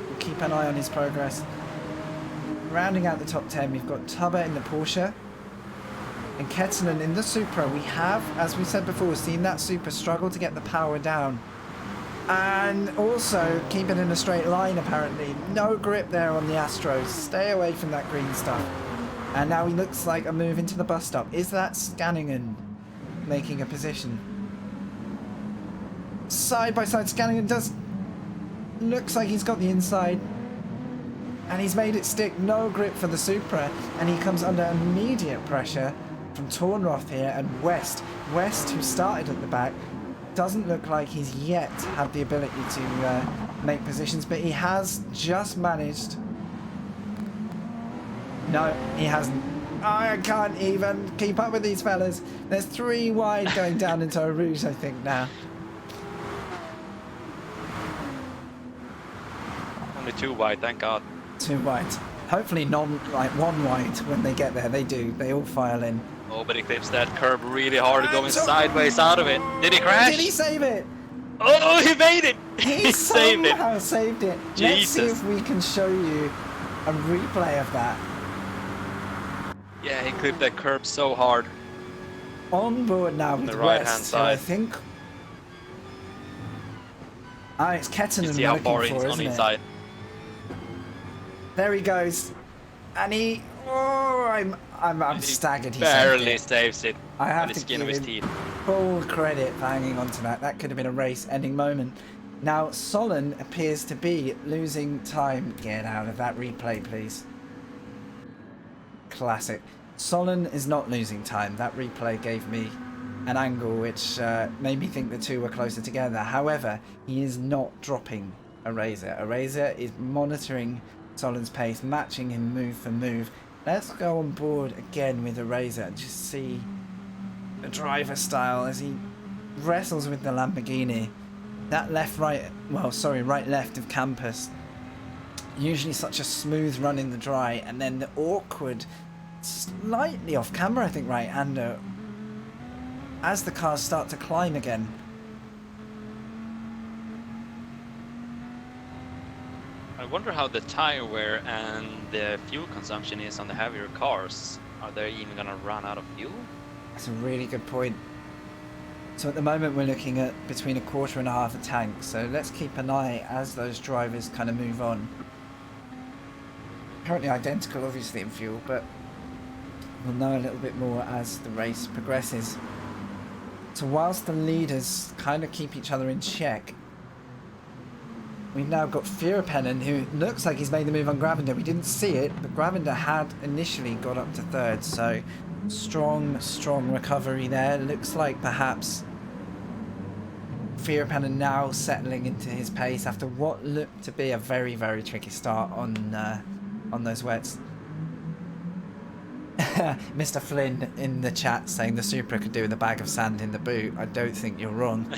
we'll keep an eye on his progress. Rounding out the top 10, we've got Tubber in the Porsche and Kettinen in the Supra. We have, as we said before, seen that Supra struggle to get the power down. And also keep it in a straight line, apparently. No grip there on the Astros. Stay away from that green stuff. And now he looks like a move into the bus stop. Is that Scanningen making a position? Side by side, Scanningen does... Looks like he's got the inside. And he's made it stick. No grip for the Supra. And he comes under immediate pressure from Tornroth here and West. West, who started at the back, doesn't look like he's yet had the ability to make positions, but he has just managed. No, he hasn't. I can't even keep up with these fellas. There's 3 wide going down into a Rouge, I think, now.
Only 2 wide, thank God.
2 wide. Hopefully like 1 wide when they get there. They do. They all file in.
Oh, but he clips that curb really hard, going sideways out of it. Did he crash?
Did he save it?
Oh, he made it!
He somehow saved it.
Jesus.
Let's see if we can show you a replay of that.
Yeah, he clipped that curb so hard.
On board now with
the right-hand
West,
side.
I think. Ah, it's Kettinen
You see how far
looking
he's
for,
on the
isn't it?
inside.
There he goes, and he. Oh, I'm staggered. He
barely saves it.
I have
on the
to
skin
give
of his
him
teeth.
full credit for hanging on to that. That could have been a race-ending moment. Now Solon appears to be losing time. Get out of that replay, please. Classic. Solon is not losing time. That replay gave me an angle which made me think the two were closer together. However, he is not dropping a Razor. A Razor is monitoring Solon's pace, matching him move for move. Let's go on board again with a Razor and just see the driver style as he wrestles with the Lamborghini. That right-left of Campus. Usually such a smooth run in the dry, and then the awkward, slightly off camera, I think, right-hander as the cars start to climb again.
wonder how the tire wear and the fuel consumption is on the heavier cars. Are they even gonna run out of fuel?
That's a really good point. So at the moment we're looking at between a quarter and a half a tank. So let's keep an eye as those drivers kind of move on. Currently identical, obviously, in fuel, but we'll know a little bit more as the race progresses. So whilst the leaders kind of keep each other in check, we've now got Firapennen, who looks like he's made the move on Gravender. We didn't see it, but Gravender had initially got up to third, so strong recovery there. Looks like perhaps Firapennen now settling into his pace after what looked to be a very, very tricky start on those wets. Mr. Flynn in the chat saying the Supra could do with a bag of sand in the boot. I don't think you're wrong.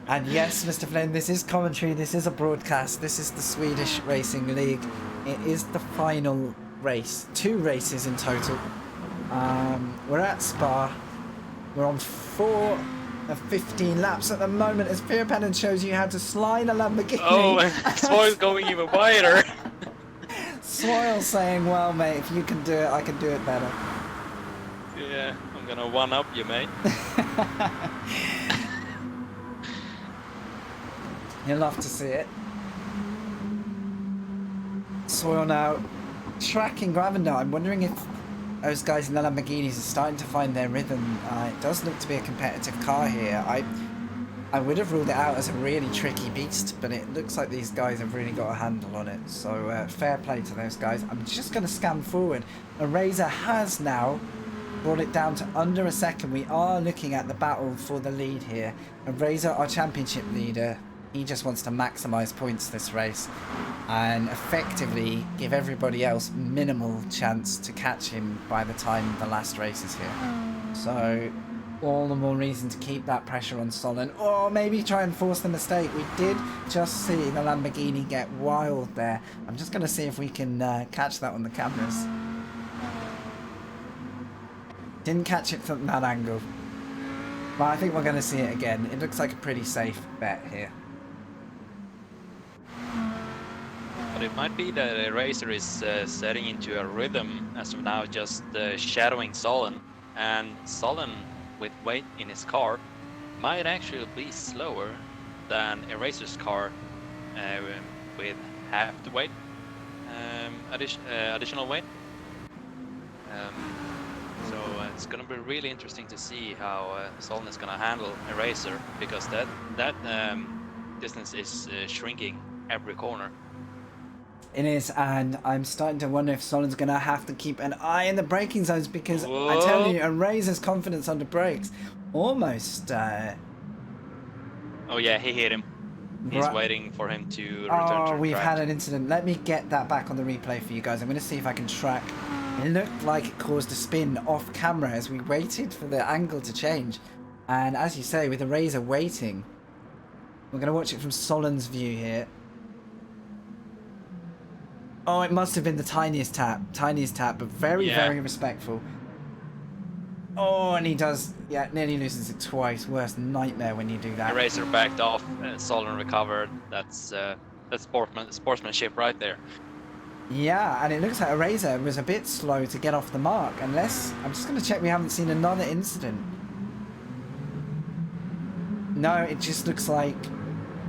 And yes, Mr. Flynn, this is commentary, this is a broadcast, this is the Swedish Racing League. It is the final race, 2 races in total. We're at Spa. We're on 4 of 15 laps at the moment as Firapennen shows you how to slide a Lamborghini.
Oh, and Soil's going even wider.
Soil saying, well, mate, if you can do it, I can do it better.
Yeah, I'm gonna one-up you, mate.
You'll love to see it. Soil now tracking Gravender. I'm wondering if those guys in the Lamborghinis are starting to find their rhythm. It does look to be a competitive car here. I would have ruled it out as a really tricky beast, but it looks like these guys have really got a handle on it. So fair play to those guys. I'm just going to scan forward. Eraser has now brought it down to under a second. We are looking at the battle for the lead here. Eraser, our championship leader, he just wants to maximise points this race and effectively give everybody else minimal chance to catch him by the time the last race is here. So all the more reason to keep that pressure on Solon, or maybe try and force the mistake. We did just see the Lamborghini get wild there. I'm just going to see if we can catch that on the cameras. Didn't catch it from that angle, but I think we're going to see it again. It looks like a pretty safe bet here.
But it might be that the racer is setting into a rhythm as of now, just shadowing Solon, and Solon with weight in his car might actually be slower than a racer's car with half the weight, additional weight. So it's going to be really interesting to see how Solon is going to handle a racer, because that distance is shrinking every corner.
It is, and I'm starting to wonder if Solon's going to have to keep an eye in the braking zones, because
Whoa.
I tell you, Eraser's confidence under brakes almost...
Oh yeah, he hit him. He's waiting for him to return to the
we've
track.
had an incident. Let me get that back on the replay for you guys. I'm going to see if I can track. It looked like it caused a spin off camera as we waited for the angle to change. And as you say, with Eraser waiting, we're going to watch it from Solon's view here. Oh, it must have been the tiniest tap, but very, very respectful. Oh, and he does, yeah, nearly loses it twice. Worst nightmare when you do that.
The racer backed off, Solon recovered. That's sportsmanship right there.
Yeah, and it looks like Eraser was a bit slow to get off the mark, unless, I'm just going to check we haven't seen another incident. No, it just looks like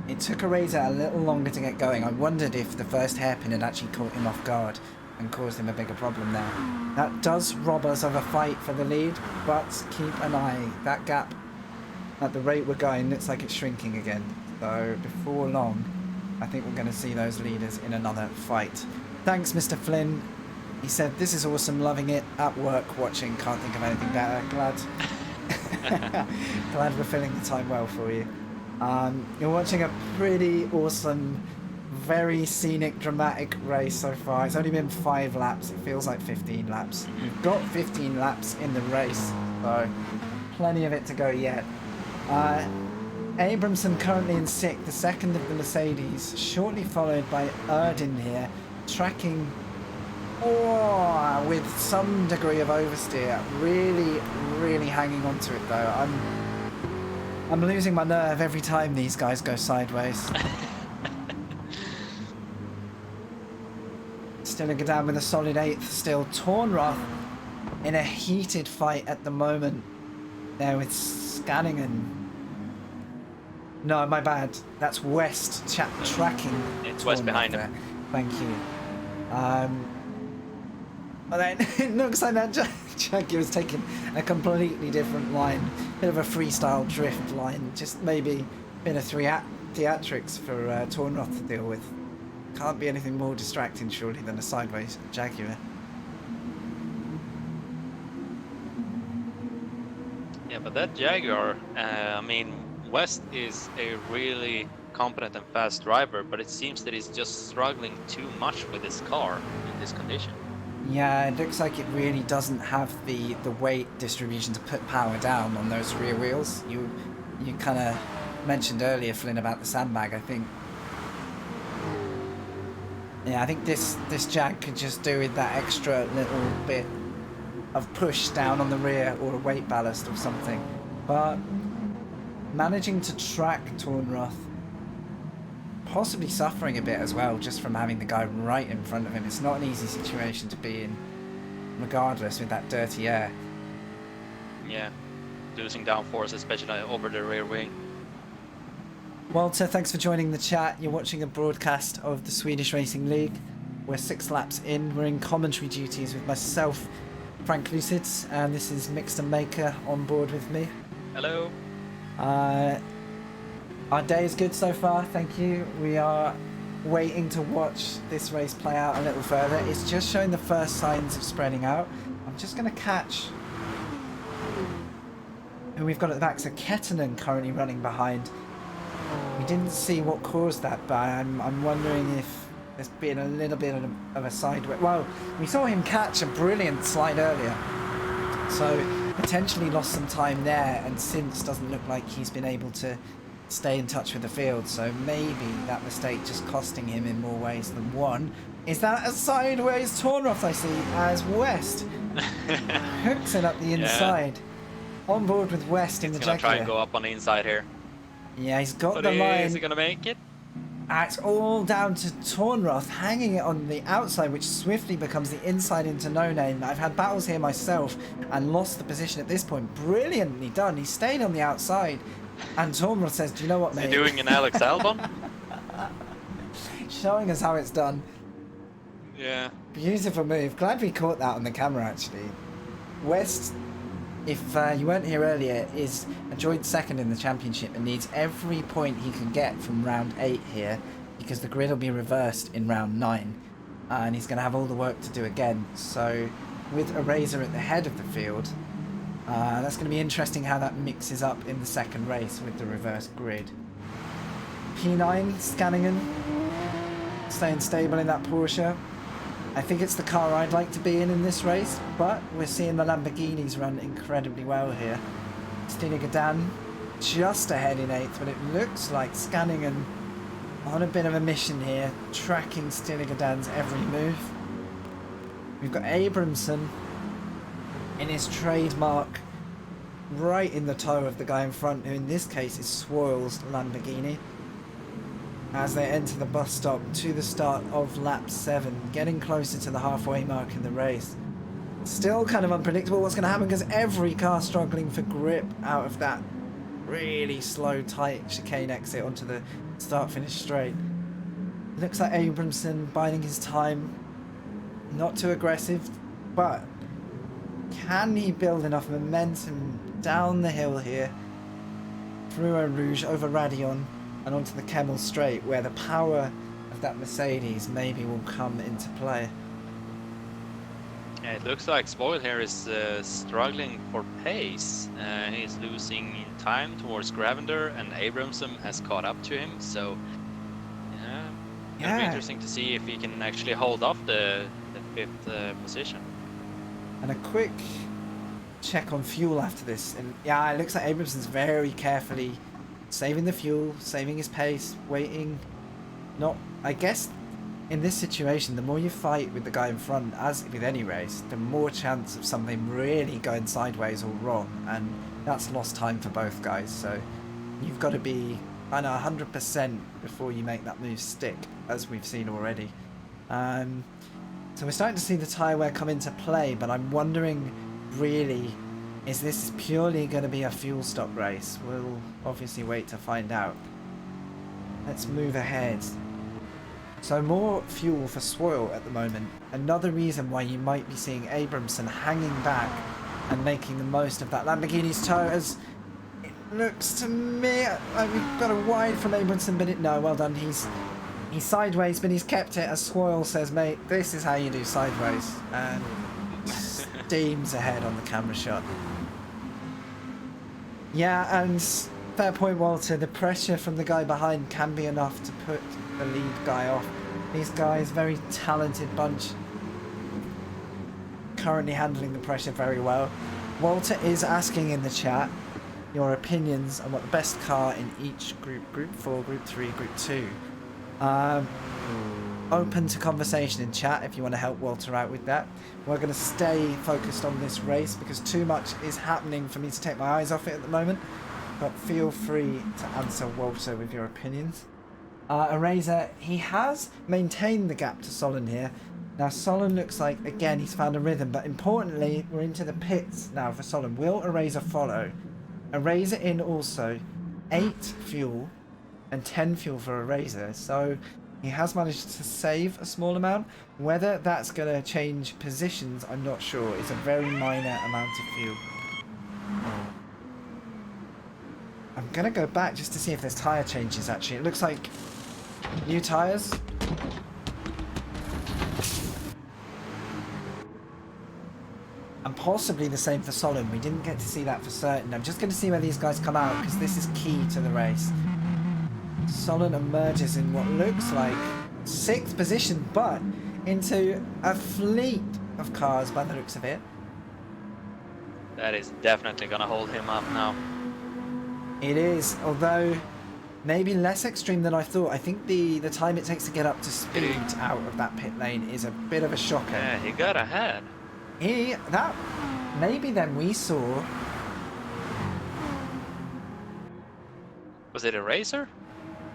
it took Eraser a little longer to get going. I wondered if the first hairpin had actually caught him off guard and caused him a bigger problem there. That does rob us of a fight for the lead, but keep an eye. That gap, at the rate we're going, looks like it's shrinking again. So before long, I think we're going to see those leaders in another fight. Thanks, Mr. Flynn. He said, this is awesome, loving it, at work, watching, can't think of anything better. Glad we're filling the time well for you. You're watching a pretty awesome, very scenic, dramatic race so far. It's only been 5 laps. It feels like 15 laps. We've got 15 laps in the race, so plenty of it to go yet. Abramson currently in 6th, the second of the Mercedes, shortly followed by Erdin here, tracking with some degree of oversteer. Really, really hanging on to it though. I'm losing my nerve every time these guys go sideways. Still a go down with a solid 8th still. Tornroth in a heated fight at the moment there with Scanningen. No, my bad. That's West tracking.
It's West behind him.
Thank you. But then it looks like that Jaguar was taking a completely different line. Bit of a freestyle drift line. Just maybe a bit of theatrics for Tornroth to deal with. Can't be anything more distracting, surely, than a sideways Jaguar.
Yeah, but that Jaguar, I mean, West is a really competent and fast driver, but it seems that he's just struggling too much with his car in this condition.
Yeah, it looks like it really doesn't have the weight distribution to put power down on those rear wheels. You kind of mentioned earlier, Flynn, about the sandbag, I think. Yeah, I think this Jag could just do with that extra little bit of push down on the rear or a weight ballast or something. But managing to track Tornroth, possibly suffering a bit as well just from having the guy right in front of him. It's not an easy situation to be in, regardless, with that dirty air.
Yeah, losing downforce, especially over the rear wing.
Walter, thanks for joining the chat. You're watching a broadcast of the Swedish Racing League. We're 6 laps in. We're in commentary duties with myself, FrankLucid's, and this is Mixtermaker on board with me.
Hello.
Our day is good so far, thank you. We are waiting to watch this race play out a little further. It's just showing the first signs of spreading out. I'm just going to catch who we've got at the back. So Kettinen currently running behind. We didn't see what caused that, but I'm wondering if there's been a little bit of a sideways. Well, we saw him catch a brilliant slide earlier, so potentially lost some time there, and since doesn't look like he's been able to stay in touch with the field, so maybe that mistake just costing him in more ways than one. Is that a sideways Tornroth I see as West hooks it up the inside? On board with West in the Jaguar.
He's gonna try and go up on the inside here.
Yeah, he's got
But
the line.
Is he gonna make it?
It's all down to Tornroth hanging it on the outside, which swiftly becomes the inside into No Name. I've had battles here myself and lost the position at this point. Brilliantly done. He stayed on the outside, and Tornroth says, "Do you know what, mate?"
Is he doing an Alex Albon?
Showing us how it's done.
Yeah.
Beautiful move. Glad we caught that on the camera, actually. West, if you weren't here earlier, is a joint second in the championship and needs every point he can get from round 8 here, because the grid will be reversed in round 9, and he's going to have all the work to do again. So with a Razor at the head of the field, that's going to be interesting how that mixes up in the second race with the reverse grid. P9, Scanningen, staying stable in that Porsche. I think it's the car I'd like to be in this race, but we're seeing the Lamborghinis run incredibly well here. Stinigadan just ahead in 8th, but it looks like Scanningen on a bit of a mission here, tracking Stinigadan's every move. We've got Abramson in his trademark right in the toe of the guy in front, who in this case is Swoyle's Lamborghini, as they enter the bus stop to the start of lap 7, getting closer to the halfway mark in the race. Still kind of unpredictable what's going to happen, because every car struggling for grip out of that really slow, tight chicane exit onto the start-finish straight. Looks like Abramson biding his time, not too aggressive, but can he build enough momentum down the hill here, through Eau Rouge, over Radion, and onto the Kemmel straight, where the power of that Mercedes maybe will come into play?
Yeah, it looks like Spoil here is struggling for pace. He's losing time towards Gravender, and Abramson has caught up to him. So, it'll be interesting to see if he can actually hold off the 5th position.
And a quick check on fuel after this. And yeah, it looks like Abramson's very carefully saving the fuel, saving his pace, waiting. I guess in this situation, the more you fight with the guy in front, as with any race, the more chance of something really going sideways or wrong, and that's lost time for both guys. So you've got to be 100% before you make that move stick, as we've seen already. So we're starting to see the tyre wear come into play, but I'm wondering, really, is this purely going to be a fuel stop race? We'll obviously wait to find out. Let's move ahead. So more fuel for Swoyle at the moment. Another reason why you might be seeing Abramson hanging back and making the most of that Lamborghini's toe, as it looks to me like we've got a wide from Abramson, but no, well done. He's sideways, but he's kept it, as Swoyle says, mate, this is how you do sideways. And steams ahead on the camera shot. Yeah, and fair point, Walter. The pressure from the guy behind can be enough to put the lead guy off. These guys, very talented bunch, currently handling the pressure very well. Walter is asking in the chat your opinions on what the best car in each group, Group 4, Group 3, Group 2. Open to conversation in chat if you want to help Walter out with that. We're going to stay focused on this race because too much is happening for me to take my eyes off it at the moment. But feel free to answer Walter with your opinions. Eraser, he has maintained the gap to Solon here. Now Solon looks like, again, he's found a rhythm, but importantly, we're into the pits now for Solon. Will Eraser follow? Eraser in also 8 fuel and 10 fuel for Eraser, so he has managed to save a small amount. Whether that's going to change positions, I'm not sure. It's a very minor amount of fuel. I'm going to go back just to see if there's tyre changes, actually. It looks like new tyres. And possibly the same for Solon. We didn't get to see that for certain. I'm just going to see where these guys come out, because this is key to the race. Solon emerges in what looks like 6th position, but into a fleet of cars by the looks of it.
That is definitely going to hold him up now.
It is, although maybe less extreme than I thought. I think the time it takes to get up to speed out of that pit lane is a bit of a shocker.
Yeah, he got ahead.
Maybe then we saw...
Was it a racer?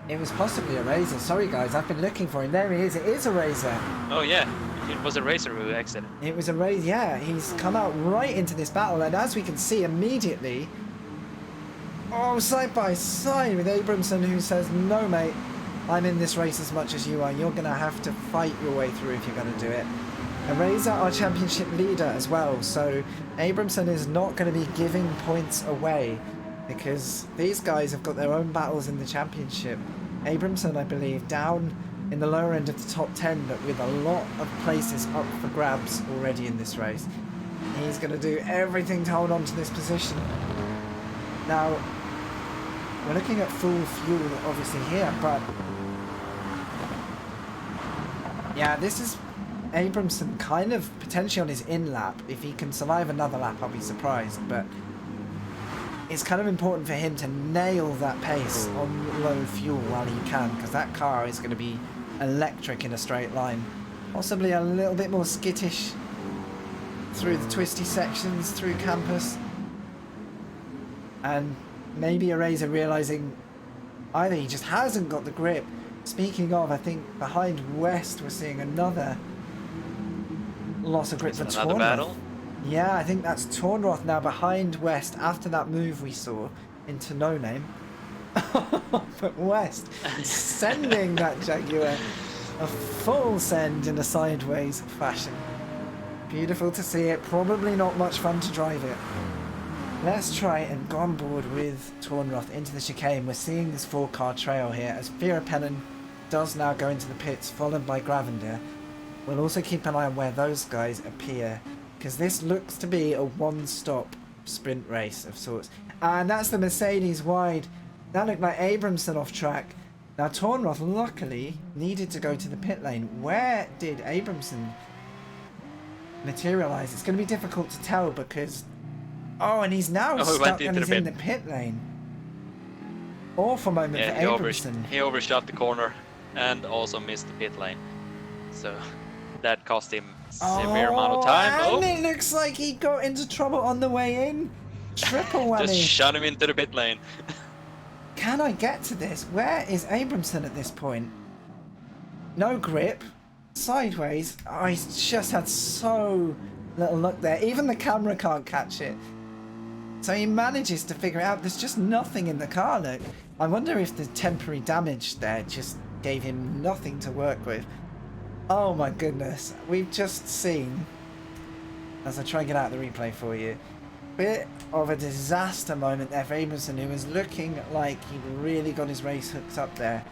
It was possibly a Razor. Sorry guys, I've been looking for him. There he is. It is a Razor.
Oh yeah, it was a racer who exited.
It was a Razor. Yeah, he's come out right into this battle, and as we can see immediately, side by side with Abramson, who says, no mate, I'm in this race as much as you are. You're going to have to fight your way through if you're going to do it. And Razor, our championship leader as well, so Abramson is not going to be giving points away, because these guys have got their own battles in the championship. Abramson, I believe, down in the lower end of the top 10, but with a lot of places up for grabs already in this race. He's going to do everything to hold on to this position. Now, we're looking at full fuel, obviously, here, but... yeah, this is Abramson kind of potentially on his in-lap. If he can survive another lap, I'll be surprised, but... it's kind of important for him to nail that pace on low fuel while he can, because that car is going to be electric in a straight line. Possibly a little bit more skittish through the twisty sections, through campus. And maybe Eraser realising either he just hasn't got the grip. Speaking of, I think behind West we're seeing another loss of grip for
another battle.
Yeah, I think that's Tornroth now behind West after that move we saw into No Name. But West sending that Jaguar a full send in a sideways fashion. Beautiful to see it. Probably not much fun to drive it. Let's try and go on board with Tornroth into the chicane. We're seeing this 4-car trail here as Virapennen does now go into the pits, followed by Gravender. We'll also keep an eye on where those guys appear, because this looks to be a one-stop sprint race of sorts. And that's the Mercedes wide. That looked like Abramson off track. Now Tornroth luckily needed to go to the pit lane. Where did Abramson materialise? It's going to be difficult to tell because... and he's now stuck and he's in the pit lane. Awful moment for Abramson.
He overshot the corner and also missed the pit lane. So that cost him severe amount of time.
And it looks like he got into trouble on the way in. Triple whammy.
Just shot him into the pit lane.
Can I get to this? Where is Abramson at this point? No grip. sideways. Oh, he's just had so little luck there. Even the camera can't catch it. So he manages to figure it out. There's just nothing in the car, look. I wonder if the temporary damage there just gave him nothing to work with. Oh my goodness. We've just seen, as I try and get out the replay for you, bit of a disaster moment there for Abramson, who was looking like he'd really got his race hooked up there.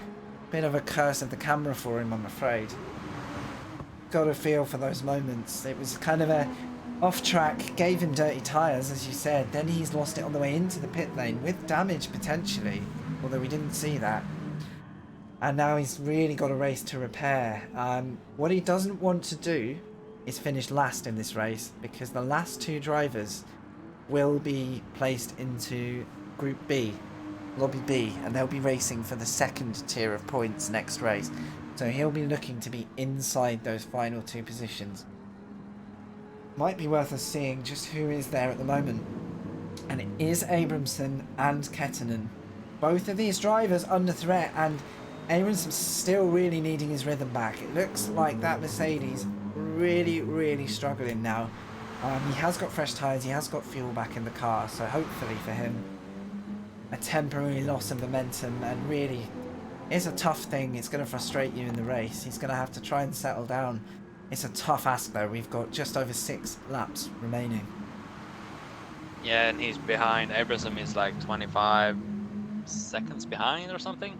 Bit of a curse of the camera for him, I'm afraid. Got a feel for those moments. It was kind of a off track, gave him dirty tyres, as you said. Then he's lost it on the way into the pit lane with damage potentially, although we didn't see that. And now he's really got a race to repair. What he doesn't want to do is finish last in this race, because the last two drivers will be placed into Group B, Lobby B, and they'll be racing for the second tier of points next race. So he'll be looking to be inside those final two positions. Might be worth us seeing just who is there at the moment. And it is Abramson and Kettinen. Both of these drivers under threat, and Abramson's still really needing his rhythm back. It looks like that Mercedes really struggling now. He has got fresh tyres, he has got fuel back in the car, so hopefully for him a temporary loss of momentum, and really it's a tough thing. It's going to frustrate you in the race. He's going to have to try and settle down. It's a tough ask though. We've got just over 6 laps remaining.
Yeah, and he's behind. Abramson is like 25 seconds behind or something.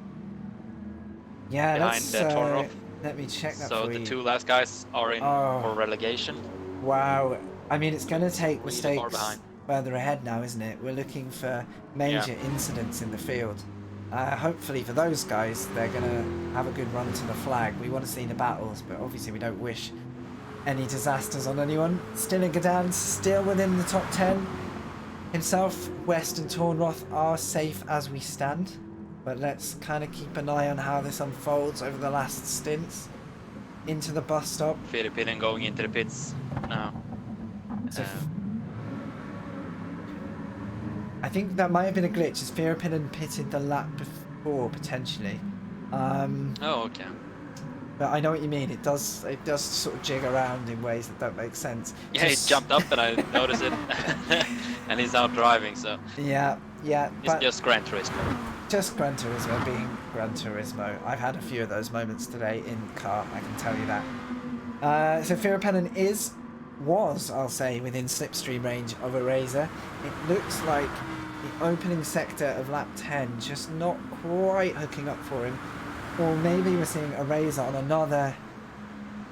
Yeah,
behind Tornov.
Let me check that
so
for you.
The two last guys are in for relegation.
Wow. I mean, it's going to take mistakes further ahead now, isn't it? We're looking for major incidents in the field. Hopefully for those guys, they're going to have a good run to the flag. We want to see the battles, but obviously we don't wish any disasters on anyone. Stillingadan still within the top 10. Himself, West and Tornroth are safe as we stand. But let's kind of keep an eye on how this unfolds over the last stints. Into the bus stop.
Filipinen going into the pits now.
I think that might have been a glitch, as Filipinen pitted the lap before, potentially.
Oh, okay.
But I know what you mean. It does sort of jig around in ways that don't make sense.
Yeah, he jumped up and I noticed it. And he's out driving, so...
Yeah.
It's just Gran Turismo.
Just Gran Turismo being Gran Turismo. I've had a few of those moments today in car, I can tell you that. So Filipinen was, I'll say, within slipstream range of a Razor. It looks like the opening sector of lap 10 just not quite hooking up for him. Or maybe we're seeing a Razor on another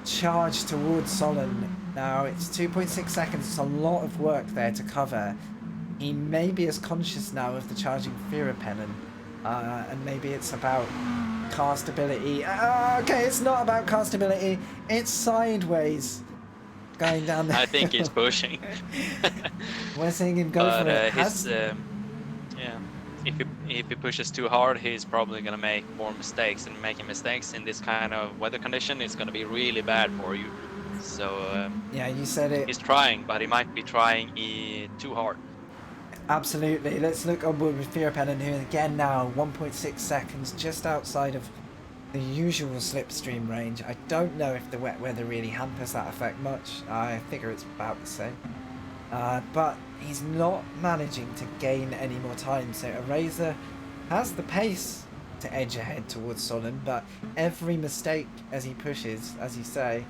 charge towards Solon. Now, it's 2.6 seconds. It's a lot of work there to cover. He may be as conscious now of the charging Filipinen. And maybe it's about car stability. Okay, it's not about car stability. It's sideways. Going down there.
I think he's pushing.
We're seeing him go for it.
If he pushes too hard, he's probably gonna make more mistakes, and making mistakes in this kind of weather condition is gonna be really bad for you. So
yeah, you said it.
He's trying, but he might be trying too hard.
Absolutely. Let's look onward with Filipinen, who again now 1.6 seconds just outside of the usual slipstream range. I don't know if the wet weather really hampers that effect much. I figure it's about the same. But he's not managing to gain any more time. So a Razor has the pace to edge ahead towards Solon, but every mistake as he pushes, as you say,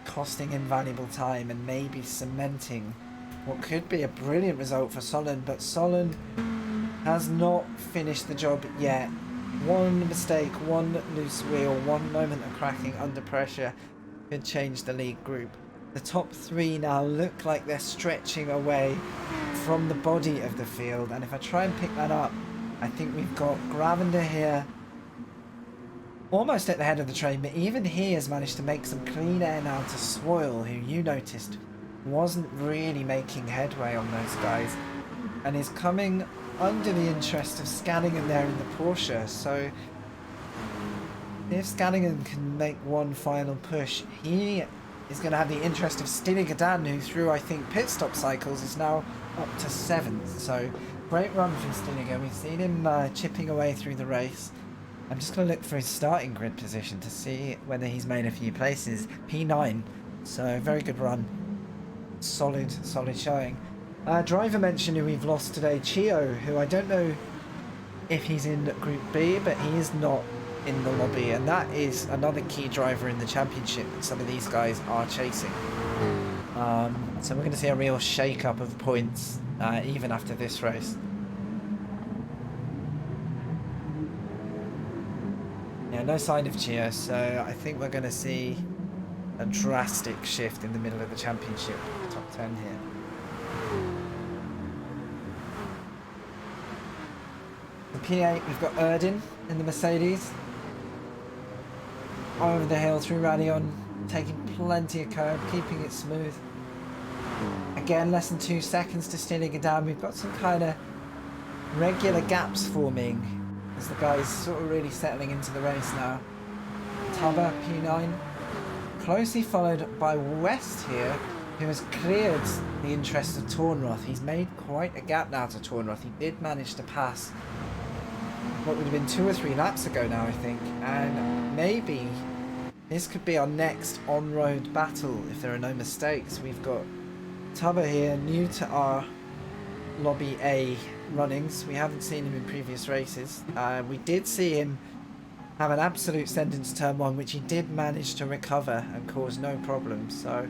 costing him valuable time and maybe cementing what could be a brilliant result for Solon. But Solon has not finished the job yet. One mistake, one loose wheel, one moment of cracking under pressure could change the lead group. The top 3 now look like they're stretching away from the body of the field, and if I try and pick that up, I think we've got Gravender here almost at the head of the train, but even he has managed to make some clean air now to Swoyle, who you noticed wasn't really making headway on those guys, and is coming under the interest of Scanningham there in the Porsche. So if Scanningham can make one final push, he is going to have the interest of Stillingadan, who through I think pit stop cycles is now up to 7th. So great run from Stillingadan. We've seen him chipping away through the race. I'm just going to look for his starting grid position to see whether he's made a few places. P9, so very good run. Solid showing. Driver mentioned who we've lost today, Chio, who I don't know if he's in Group B, but he is not in the lobby, and that is another key driver in the championship that some of these guys are chasing. So we're going to see a real shake-up of points even after this race. Yeah, no sign of Chio, so I think we're going to see a drastic shift in the middle of the championship, top 10 here. The P8, we've got Erdin in the Mercedes. Over the hill through Radion, taking plenty of curb, keeping it smooth. Again, less than 2 seconds to stealing it down. We've got some kind of regular gaps forming as the guys sort of really settling into the race now. Tubber, P9, closely followed by West here, who has cleared the interest of Tornroth. He's made quite a gap now to Tornroth. He did manage to pass what would have been 2 or 3 laps ago now, I think, and maybe this could be our next on-road battle if there are no mistakes. We've got Tubber here, new to our Lobby A runnings. We haven't seen him in previous races. We did see him have an absolute sentence turn 1, which he did manage to recover and cause no problems, so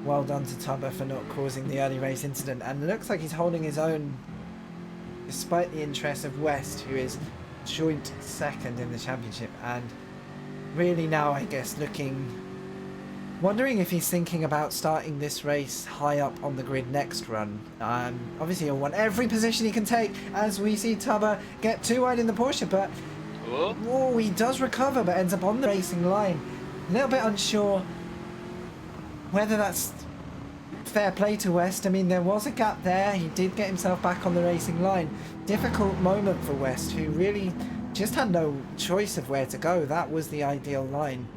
well done to Tubber for not causing the early race incident, and it looks like he's holding his own despite the interest of West, who is joint second in the championship, and really now I guess wondering if he's thinking about starting this race high up on the grid next run. Obviously he'll want every position he can take as we see Tubber get too wide in the Porsche, but oh, he does recover but ends up on the racing line. A little bit unsure whether that's fair play to West. I mean, there was a gap there. He did get himself back on the racing line. Difficult moment for West, who really just had no choice of where to go. That was the ideal line.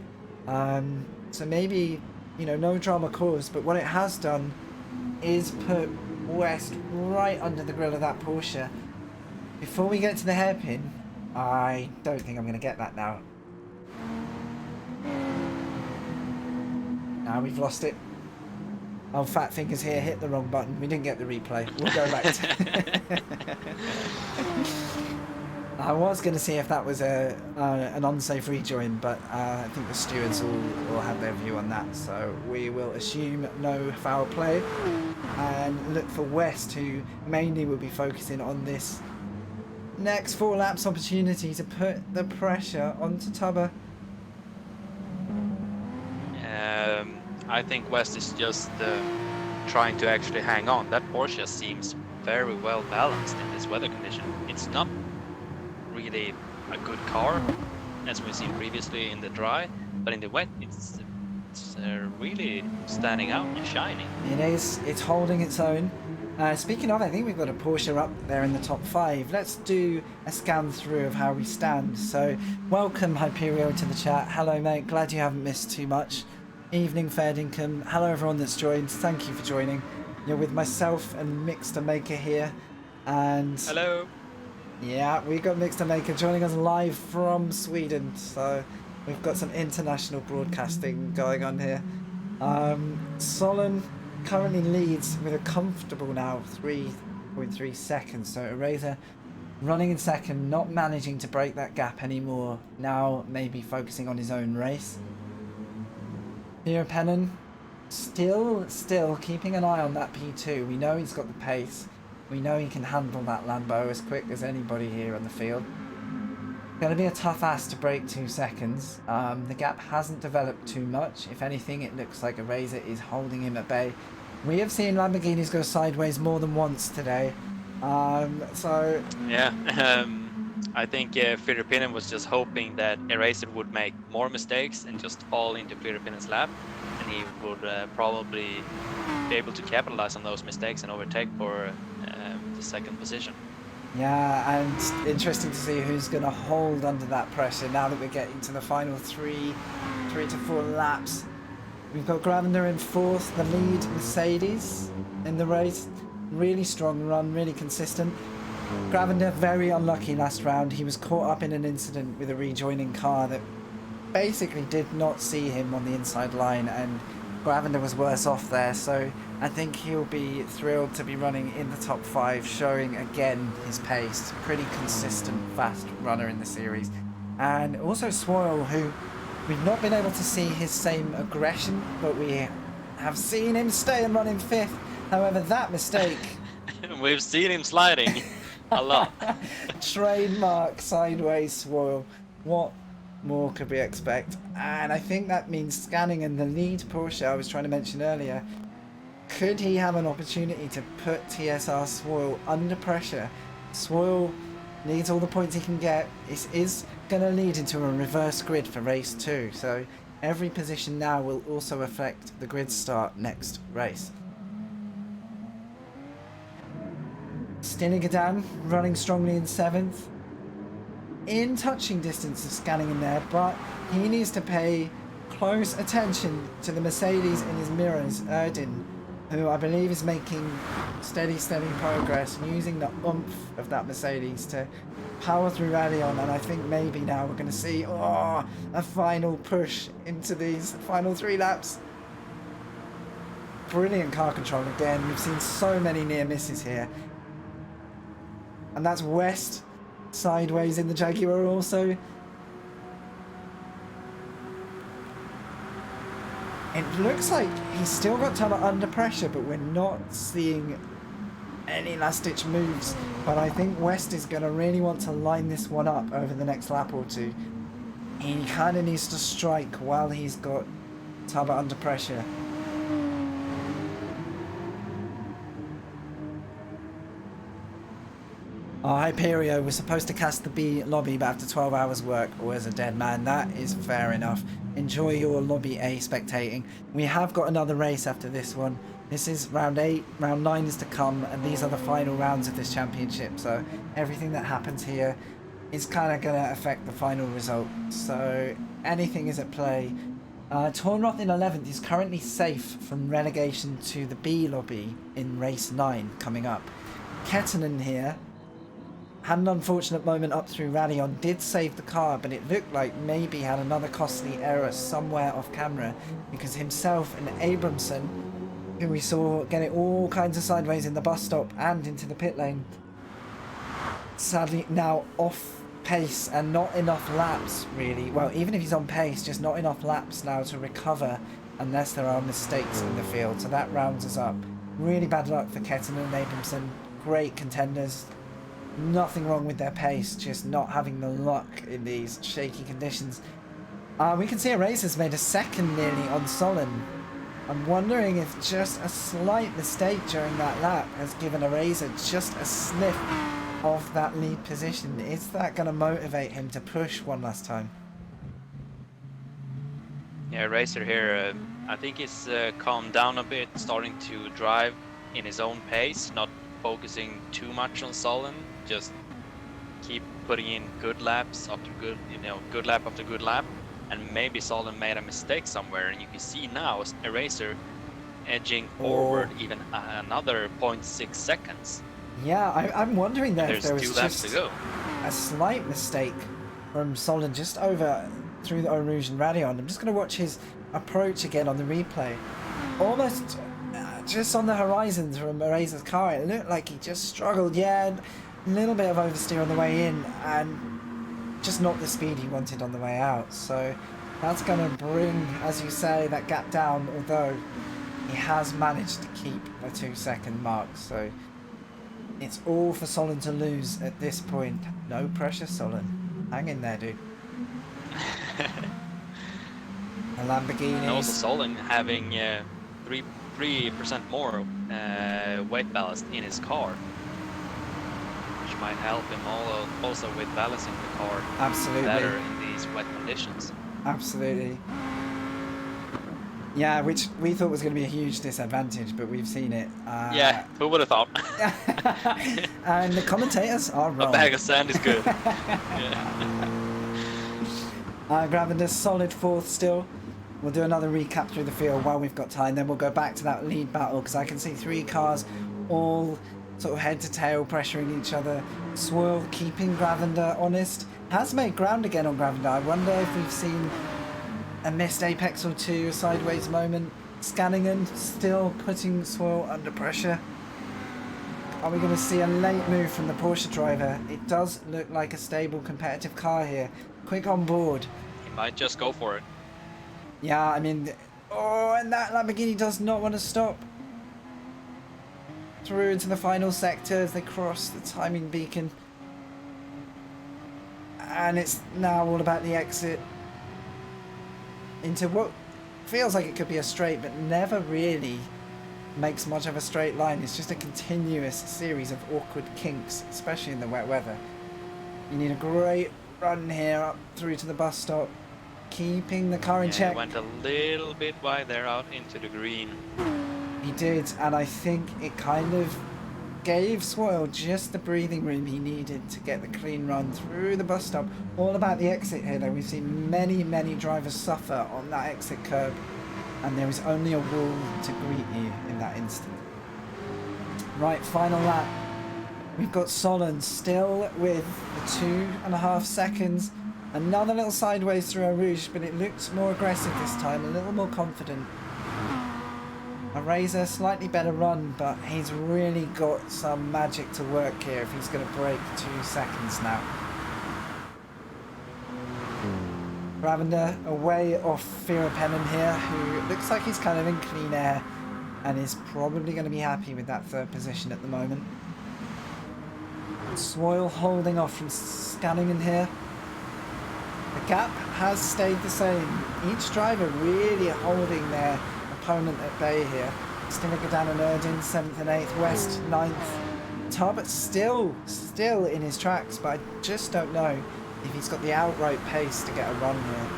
So maybe, you know, no drama caused, but what it has done is put West right under the grill of that Porsche. Before we get to the hairpin, I don't think I'm going to get that now. Now we've lost it. Oh, Fat Fingers here hit the wrong button. We didn't get the replay. We'll go back to I was going to see if that was an unsafe rejoin, but I think the stewards will have their view on that. So we will assume no foul play and look for West, who mainly will be focusing on this next 4 laps opportunity to put the pressure onto Tubber.
I think West is just trying to actually hang on. That Porsche seems very well balanced in this weather condition. It's not really a good car, as we've seen previously in the dry, but in the wet, it's really standing out and shining. It
is. It's holding its own. Speaking of, I think we've got a Porsche up there in the top 5. Let's do a scan through of how we stand. So, welcome Hyperio to the chat. Hello, mate. Glad you haven't missed too much. Evening, fair income. Hello, everyone that's joined. Thank you for joining. You're with myself and Mixtermaker here. And
hello.
Yeah, we got Mixtermaker joining us live from Sweden. So we've got some international broadcasting going on here. Solon currently leads with a comfortable now 3.3 seconds. So Eraser running in second, not managing to break that gap anymore. Now maybe focusing on his own race. Here Pennon still keeping an eye on that P2. We know he's got the pace. We know he can handle that Lambo as quick as anybody here on the field. Going to be a tough ask to break 2 seconds. The gap hasn't developed too much. If anything, it looks like Eraser is holding him at bay. We have seen Lamborghinis go sideways more than once today. So
yeah, I think Filipinen was just hoping that Eraser would make more mistakes and just fall into Filipinen's lap, and he would probably be able to capitalize on those mistakes and overtake for the second position.
Yeah, and interesting to see who's going to hold under that pressure now that we're getting to the final 3 to 4 laps. We've got Gravender in 4th, the lead Mercedes in the race. Really strong run, really consistent. Gravender, very unlucky last round. He was caught up in an incident with a rejoining car that basically did not see him on the inside line, and Gravender was worse off there, so I think he'll be thrilled to be running in the top 5, showing again his pace. Pretty consistent, fast runner in the series. And also Swoyle, who we've not been able to see his same aggression, but we have seen him stay and run in 5th. However, that mistake...
We've seen him sliding a lot.
Trademark sideways Swoyle. What more could we expect? And I think that means scanning in the lead Porsche I was trying to mention earlier. Could he have an opportunity to put TSR Swoyle under pressure? Swoyle needs all the points he can get. This is going to lead into a reverse grid for race 2, so every position now will also affect the grid start next race. Stinigadan running strongly in 7th. In touching distance of scanning in there, but he needs to pay close attention to the Mercedes in his mirrors, Erdin, who I believe is making steady progress and using the oomph of that Mercedes to power through rally on, and I think maybe now we're going to see a final push into these final 3 laps. Brilliant car control again. We've seen so many near misses here. And that's West sideways in the Jaguar also. It looks like he's still got Tubber under pressure, but we're not seeing any last-ditch moves. But I think West is going to really want to line this one up over the next lap or 2. He kind of needs to strike while he's got Tubber under pressure. Hyperio was supposed to cast the B lobby, but after 12 hours work was a dead man. That is fair enough. Enjoy your lobby A spectating. We have got another race after this one. This is round 8, round 9 is to come, and these are the final rounds of this championship. So everything that happens here is kind of going to affect the final result. So anything is at play. Tornroth in 11th is currently safe from relegation to the B lobby in race 9 coming up. Kettenen here had an unfortunate moment up through Rallion, did save the car, but it looked like maybe had another costly error somewhere off camera, because himself and Abramson, who we saw get it all kinds of sideways in the bus stop and into the pit lane, sadly now off pace and not enough laps really. Well, even if he's on pace, just not enough laps now to recover unless there are mistakes in the field. So that rounds us up. Really bad luck for Kettenen and Abramson. Great contenders. Nothing wrong with their pace, just not having the luck in these shaky conditions. We can see Eraser's made a second nearly on Solon. I'm wondering if just a slight mistake during that lap has given Eraser just a sniff of that lead position. Is that going to motivate him to push one last time?
Yeah, Eraser here, I think he's calmed down a bit, starting to drive in his own pace, not focusing too much on Solon. Just keep putting in good laps after good, good lap after good lap, and maybe Solon made a mistake somewhere, and you can see now Eraser edging forward even another 0.6 seconds.
Yeah, I'm wondering there if there was
two laps
just
to go.
A slight mistake from Solon just over through the Eau Rouge and Radion. I'm just going to watch his approach again on the replay. Almost just on the horizon from Eraser's car, it looked like he just struggled. Yeah, a little bit of oversteer on the way in and just not the speed he wanted on the way out. So that's going to bring, as you say, that gap down, although he has managed to keep the 2-second mark. So it's all for Solon to lose at this point. No pressure, Solon. Hang in there, dude. The Lamborghini.
And also Solon having 3% more weight ballast in his car, which might help him also with balancing the car better in these wet conditions. Absolutely.
Yeah, which we thought was going to be a huge disadvantage, but we've seen it.
Yeah, who would have thought?
And the commentators are wrong.
A bag of sand is good. Yeah.
Gravender solid 4th still. We'll do another recap through the field while we've got time, then we'll go back to that lead battle, because I can see 3 cars all sort of head to tail pressuring each other. Swirl keeping Gravender honest. Has made ground again on Gravender. I wonder if we've seen a missed apex or two, a sideways moment. Scanningen still putting Swirl under pressure. Are we going to see a late move from the Porsche driver? It does look like a stable competitive car here. Quick on board.
He might just go for it.
Yeah, I mean, oh, and that Lamborghini does not want to stop. Through into the final sector as they cross the timing beacon. And it's now all about the exit into what feels like it could be a straight, but never really makes much of a straight line. It's just a continuous series of awkward kinks, especially in the wet weather. You need a great run here up through to the bus stop, keeping the car in check.
He went a little bit wide there out into the green.
He did, and I think it kind of gave Swirl just the breathing room he needed to get the clean run through the bus stop. All about the exit here though. We've seen many drivers suffer on that exit curb, and there is only a wall to greet you in that instant. Right, final lap. We've got Solon still with the 2.5 seconds. Another little sideways through a Rouge, but it looks more aggressive this time, a little more confident. A Razor, slightly better run, but he's really got some magic to work here if he's going to break 2 seconds now. Ravender away off Firapennen here, who looks like he's kind of in clean air and is probably going to be happy with that 3rd position at the moment. Swoyle holding off from Scanningen here. The gap has stayed the same. Each driver really holding their opponent at bay here. Stinnigadan and Erdin, 7th and 8th, West 9th. Tarbert still in his tracks, but I just don't know if he's got the outright pace to get a run here.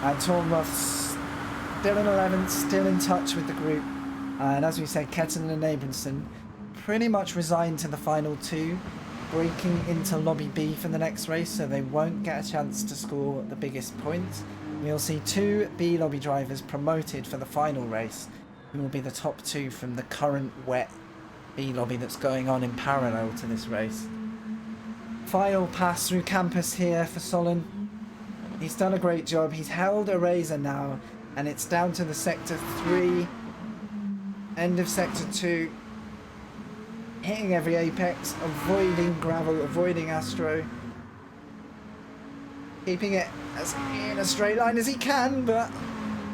And Tormroth still in 11th, still in touch with the group. And as we said, Kettinen and Abramson pretty much resigned to the final 2, breaking into Lobby B for the next race, so they won't get a chance to score the biggest points. We'll see 2 B Lobby drivers promoted for the final race, who will be the top 2 from the current wet B Lobby that's going on in parallel to this race. Final pass through campus here for Solon. He's done a great job. He's held a Razor now, and it's down to the sector 3, end of sector 2. Hitting every apex, avoiding gravel, avoiding Astro. Keeping it as in a straight line as he can, but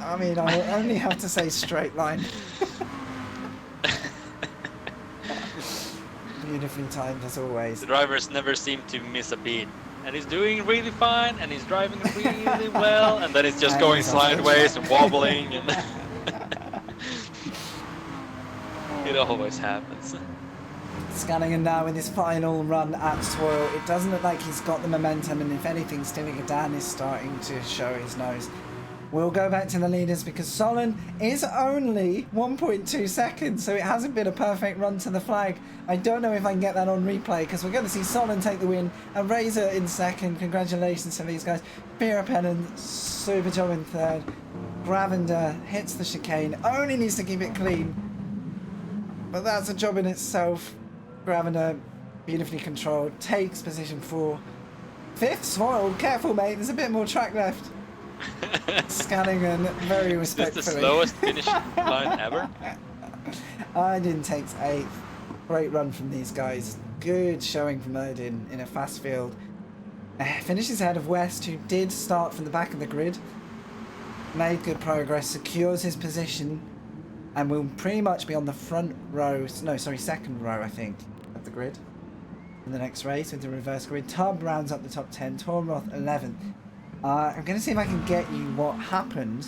I mean, I only have to say straight line. Beautifully timed as always.
The drivers never seem to miss a beat. And he's doing really fine, and he's driving really well, and then it's just going sideways and wobbling, and it always happens.
Scanningen now with his final run at Swoyle. It doesn't look like he's got the momentum, and if anything, Stinnigadan is starting to show his nose. We'll go back to the leaders because Solon is only 1.2 seconds, so it hasn't been a perfect run to the flag. I don't know if I can get that on replay because we're going to see Solon take the win and Razor in second. Congratulations to these guys. Firapennen, super job in 3rd. Gravender hits the chicane, only needs to keep it clean, but that's a job in itself. Gravender, beautifully controlled, takes position 4. 5th, Swoyle, careful mate, there's a bit more track left. Scanningen, very respectfully.
Is this the slowest finish line ever?
Erdin takes 8th. Great run from these guys. Good showing from Erdin in a fast field. Finishes ahead of West, who did start from the back of the grid. Made good progress, secures his position, and will pretty much be on the front row, no, sorry, second row, I think, of the grid in the next race with the reverse grid. Tubb rounds up the top 10, Tormroth 11th. I'm going to see if I can get you what happened.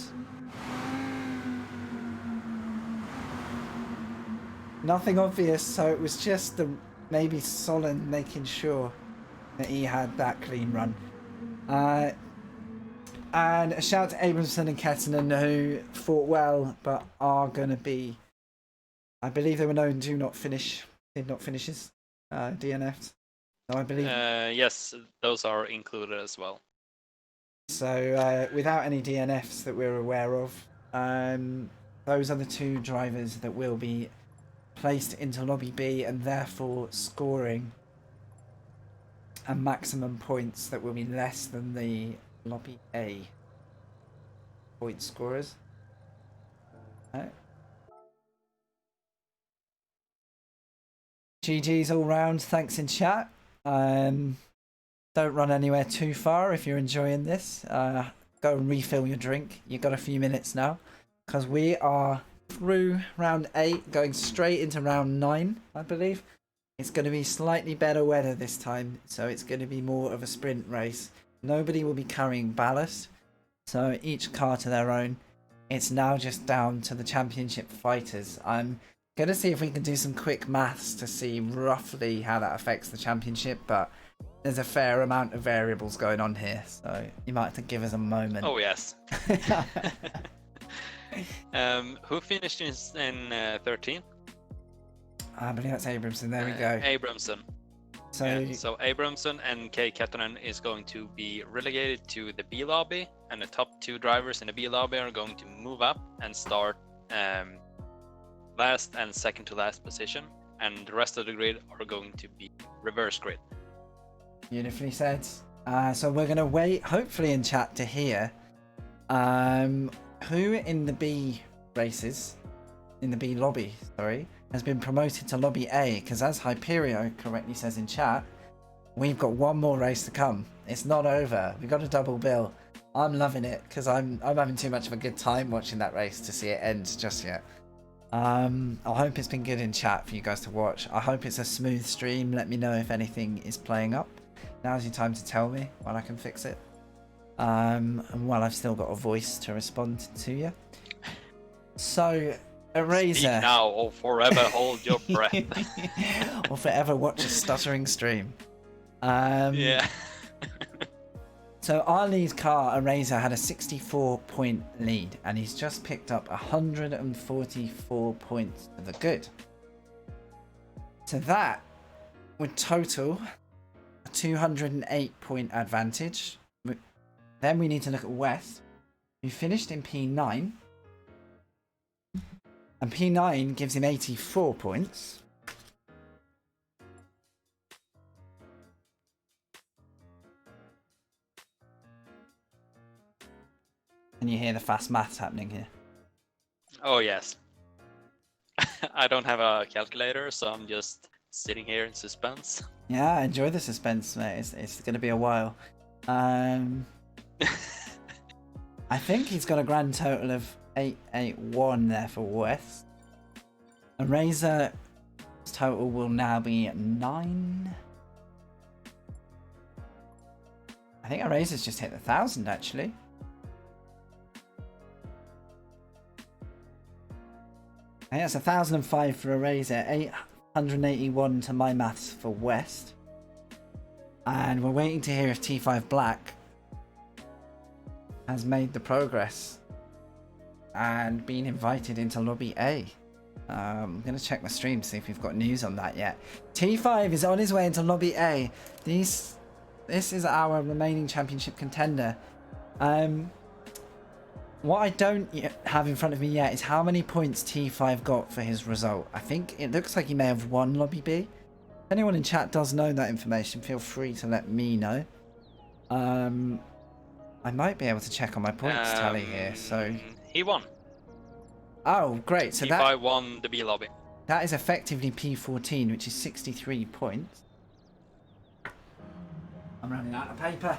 Nothing obvious, so it was just the maybe Solon making sure that he had that clean run. And a shout to Abramson and Kettinen, who fought well, but are going to be, I believe they were known did not finishes, DNFs. So I believe.
Yes, those are included as well.
So without any DNFs that we're aware of, those are the two drivers that will be placed into Lobby B and therefore scoring a maximum points that will be less than the Lobby A point scorers. Right. GG's all round, thanks in chat. Don't run anywhere too far if you're enjoying this. Go and refill your drink. You've got a few minutes now, because we are through round 8, going straight into round 9, I believe. It's going to be slightly better weather this time, so it's going to be more of a sprint race. Nobody will be carrying ballast, so each car to their own. It's now just down to the championship fighters. I'm going to see if we can do some quick maths to see roughly how that affects the championship, but there's a fair amount of variables going on here, so you might have to give us a moment.
Oh yes. Who finished in 13?
I believe that's Abramson. There we go.
Abramson.
So,
yeah, so Abramson and Kay Ketonen is going to be relegated to the B lobby, and the top 2 drivers in the B lobby are going to move up and start last and second to last position, and the rest of the grid are going to be reverse grid.
Beautifully said. So we're going to wait, hopefully in chat, to hear who in the B races, in the B lobby, sorry, has been promoted to Lobby A, because as Hyperio correctly says in chat, we've got one more race to come. It's not over. We've got a double bill. I'm loving it, because I'm having too much of a good time watching that race to see it end just yet. I hope it's been good in chat for you guys to watch. I hope it's a smooth stream. Let me know if anything is playing up. Now's your time to tell me while I can fix it. And while I've still got a voice to respond to you. So, Eraser.
Speak now or forever hold your breath.
Or forever watch a stuttering stream.
Yeah.
So our lead car, Eraser, had a 64-point lead, and he's just picked up 144 points to the good. So that would total a 208-point advantage. Then we need to look at West, who finished in P9. And P9 gives him 84 points. And you hear the fast maths happening here.
Oh yes. I don't have a calculator, so I'm just sitting here in suspense.
Yeah, I enjoy the suspense, mate. It's going to be a while. I think he's got a grand total of 881 there for West. Eraser's total will now be 9. I think Eraser's just hit 1,000 actually. I think that's 1,005 for Eraser, 881 to my maths for West. And we're waiting to hear if T5 Black has made the progress and been invited into Lobby A. I'm going to check my stream to see if we've got news on that yet. T5 is on his way into Lobby A. This is our remaining championship contender. What I don't have in front of me yet is how many points T5 got for his result. I think it looks like he may have won Lobby B. If anyone in chat does know that information, feel free to let me know. I might be able to check on my points tally here. So
he won.
Oh, great. So
T5 won the B lobby.
That is effectively P14, which is 63 points. I'm running out of paper.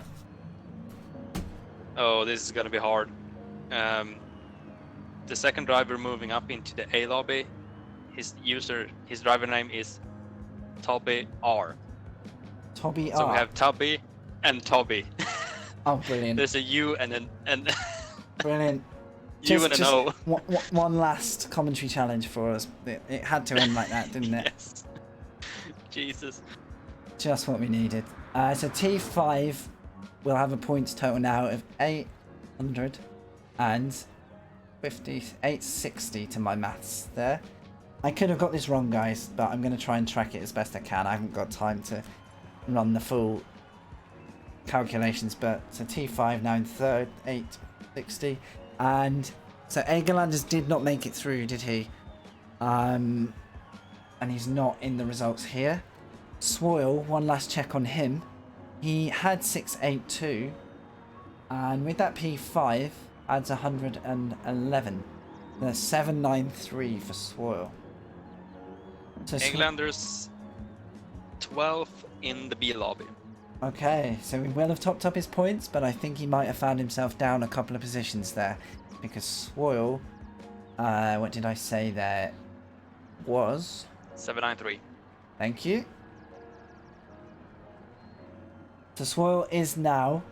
Oh, this is going to be hard. The second driver moving up into the A lobby, his driver name is Tobby R.
Tobby R.
So we have Tubby and Tobby.
Oh, brilliant.
There's a U and an
Brilliant.
U and an O.
One last commentary challenge for us. It had to end like that, didn't it?
Yes. Jesus.
Just what we needed. So T5 will have a points total now of 860 to my maths there. I could have got this wrong, guys, but I'm going to try and track it as best I can. I haven't got time to run the full calculations, but so T5 now in third, 860, and So Egerlanders did not make it through, did he? And he's not in the results here. Swoyle, one last check on him. He had 682, and with that P5 adds 111. That's 793 for Swoyle. So
Englanders 12th in the B lobby.
Okay, so he will have topped up his points, but I think he might have found himself down a couple of positions there, because Swoyle, what did I say there? Was
793.
Thank you. So Swoyle is now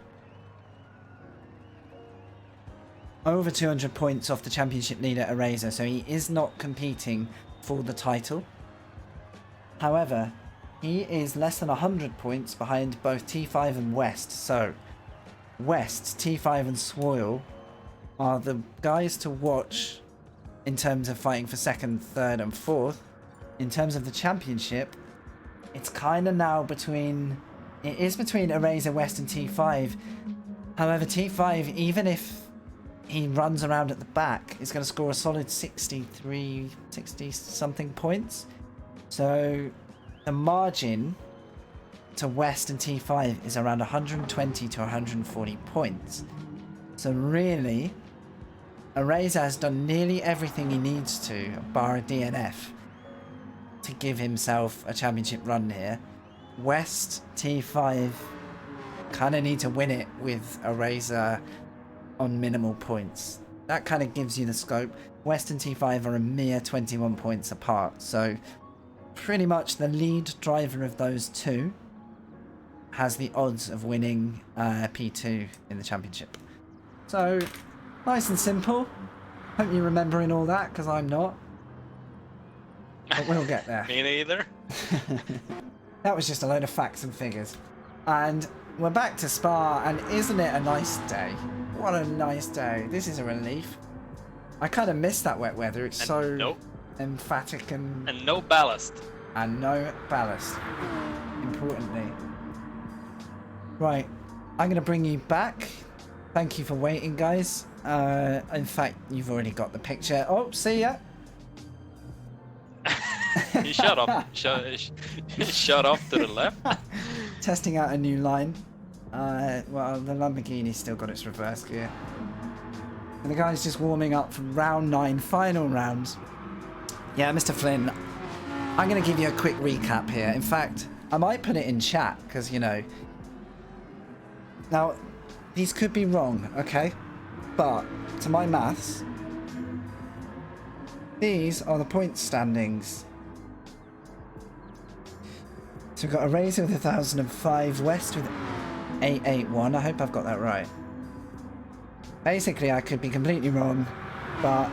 over 200 points off the championship leader Eraser, so he is not competing for the title. However, he is less than 100 points behind both T5 and West, so West, T5 and Swoyle are the guys to watch in terms of fighting for 2nd, 3rd and 4th. In terms of the championship, it's kind of now between... It is between Eraser, West and T5. However, T5, even if he runs around at the back, is going to score a solid 63, 60 something points. So the margin to West and T5 is around 120 to 140 points. So really, Eraser has done nearly everything he needs to, bar a DNF, to give himself a championship run here. West, T5 kind of need to win it with Eraser on minimal points. That kind of gives you the scope. West and T5 are a mere 21 points apart, so pretty much the lead driver of those two has the odds of winning P2 in the championship. So nice and simple. Hope you're remembering all that, because I'm not. But we'll get there.
Me neither.
That was just a load of facts and figures. And we're back to Spa, and isn't it a nice day? What a nice day. This is a relief. I kind of miss that wet weather. It's so emphatic and...
And no ballast.
And no ballast, importantly. Right, I'm going to bring you back. Thank you for waiting, guys. In fact, you've already got the picture. Oh, see ya.
He shut off. Shut off to the left.
Testing out a new line. Well, the Lamborghini's still got its reverse gear. And the guy's just warming up for round 9, final round. Yeah, Mr. Flynn, I'm going to give you a quick recap here. In fact, I might put it in chat, because, you know... Now, these could be wrong, okay? But, to my maths, these are the point standings. So we've got Eraser with 1005, West with 881. I hope I've got that right. Basically, I could be completely wrong, but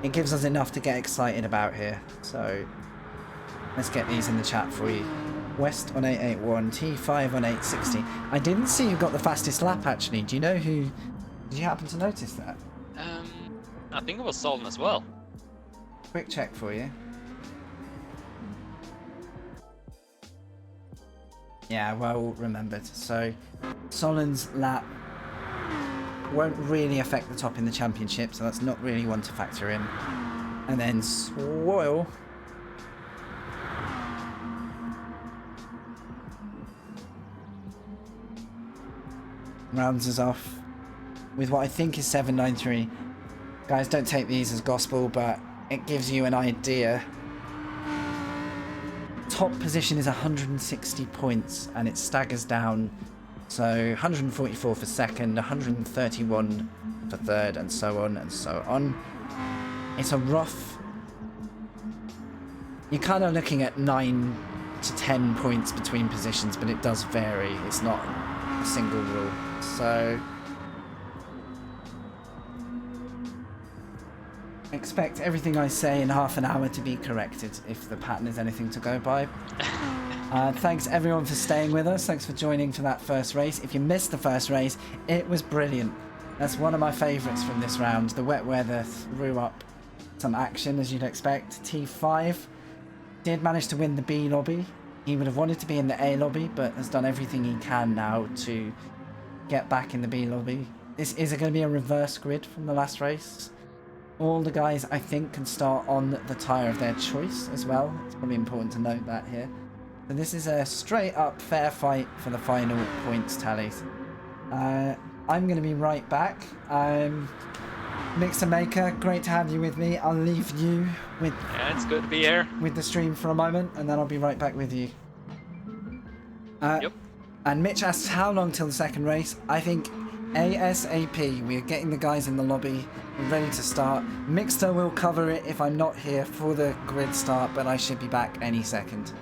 it gives us enough to get excited about here. So let's get these in the chat for you. West on 881, T5 on 860. I didn't see who got the fastest lap, actually. Do you know who... Did you happen to notice that?
I think it was Solon as well.
Quick check for you. Yeah, well remembered. So, Solon's lap won't really affect the top in the championship, so that's not really one to factor in. And then Swoyle rounds us off with what I think is 793. Guys, don't take these as gospel, but it gives you an idea. Top position is 160 points, and it staggers down. So 144 for 2nd, 131 for 3rd, and so on and so on. It's a rough... You're kind of looking at 9 to 10 points between positions, but it does vary. It's not a single rule. So... expect everything I say in half an hour to be corrected, if the pattern is anything to go by. Thanks everyone for staying with us. Thanks for joining for that first race. If you missed the first race, it was brilliant. That's one of my favourites from this round. The wet weather threw up some action, as you'd expect. T5 did manage to win the B lobby. He would have wanted to be in the A lobby, but has done everything he can now to get back in the B lobby. Is it going to be a reverse grid from the last race? All the guys, I think, can start on the tyre of their choice as well. It's probably important to note that here. So this is a straight up fair fight for the final points tallies. I'm going to be right back. Mixtermaker, great to have you with me. I'll leave you with...
Yeah, it's good to be here.
...with the stream for a moment, and then I'll be right back with you.
Yep.
And Mitch asks how long till the second race. I think ASAP. We're getting the guys in the lobby. We're ready to start. Mixter will cover it if I'm not here for the grid start, but I should be back any second.